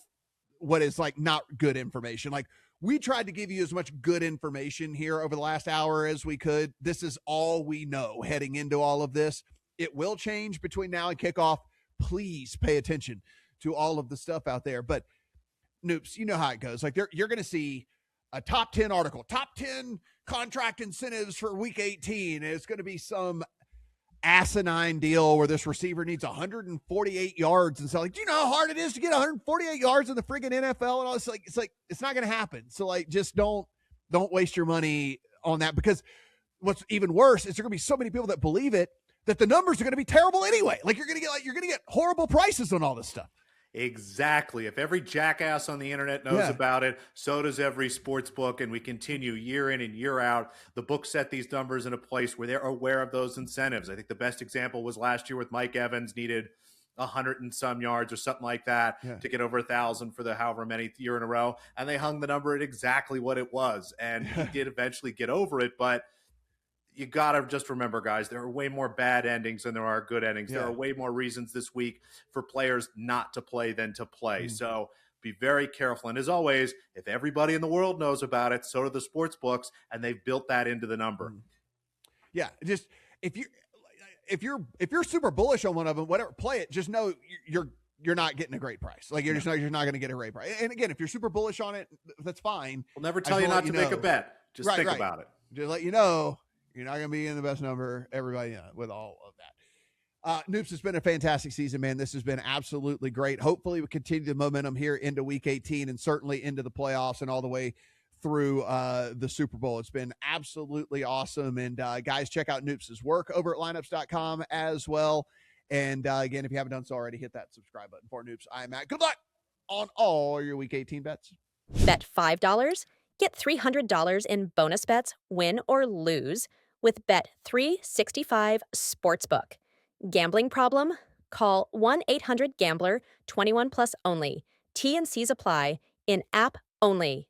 what is like not good information. Like, we tried to give you as much good information here over the last hour as we could. This is all we know heading into all of this. It will change between now and kickoff. Please pay attention to all of the stuff out there. But Noops, you know how it goes. Like, you're going to see a top 10 article, top 10 contract incentives for week 18. And it's going to be some asinine deal where this receiver needs 148 yards. And so, like, do you know how hard it is to get 148 yards in the friggin' NFL? And all this, it's not going to happen. So, like, just don't waste your money on that, because what's even worse is there going to be so many people that believe it that the numbers are going to be terrible anyway. Like, you're going to get horrible prices on all this stuff. Exactly. If every jackass on the internet knows about it, so does every sports book, and we continue year in and year out. The books set these numbers in a place where they're aware of those incentives. I think the best example was last year with Mike Evans, needed 100 and some yards or something like that to get over 1,000 for the however many year in a row, and they hung the number at exactly what it was, and he did eventually get over it. But you got to just remember, guys, there are way more bad endings than there are good endings. There are way more reasons this week for players not to play than to play. So be very careful. And as always, if everybody in the world knows about it, so do the sports books, and they've built that into the number. Yeah. Just if you're super bullish on one of them, whatever, play it. Just know you're not getting a great price. Like, you're not going to get a great price. And again, if you're super bullish on it, that's fine. We'll never tell you not to make a bet. Just think about it. Just let you know. You're not going to be in the best number, everybody, with all of that. Noops, it's been a fantastic season, man. This has been absolutely great. Hopefully we continue the momentum here into week 18 and certainly into the playoffs and all the way through the Super Bowl. It's been absolutely awesome. And guys, check out Noops' work over at lineups.com as well. And again, if you haven't done so already, hit that subscribe button. For Noops, I'm Matt. Good luck on all your week 18 bets. Bet $5, get $300 in bonus bets, win or lose, with Bet365 Sportsbook. Gambling problem? Call 1-800-GAMBLER, 21 plus only. T&Cs apply. In-app only.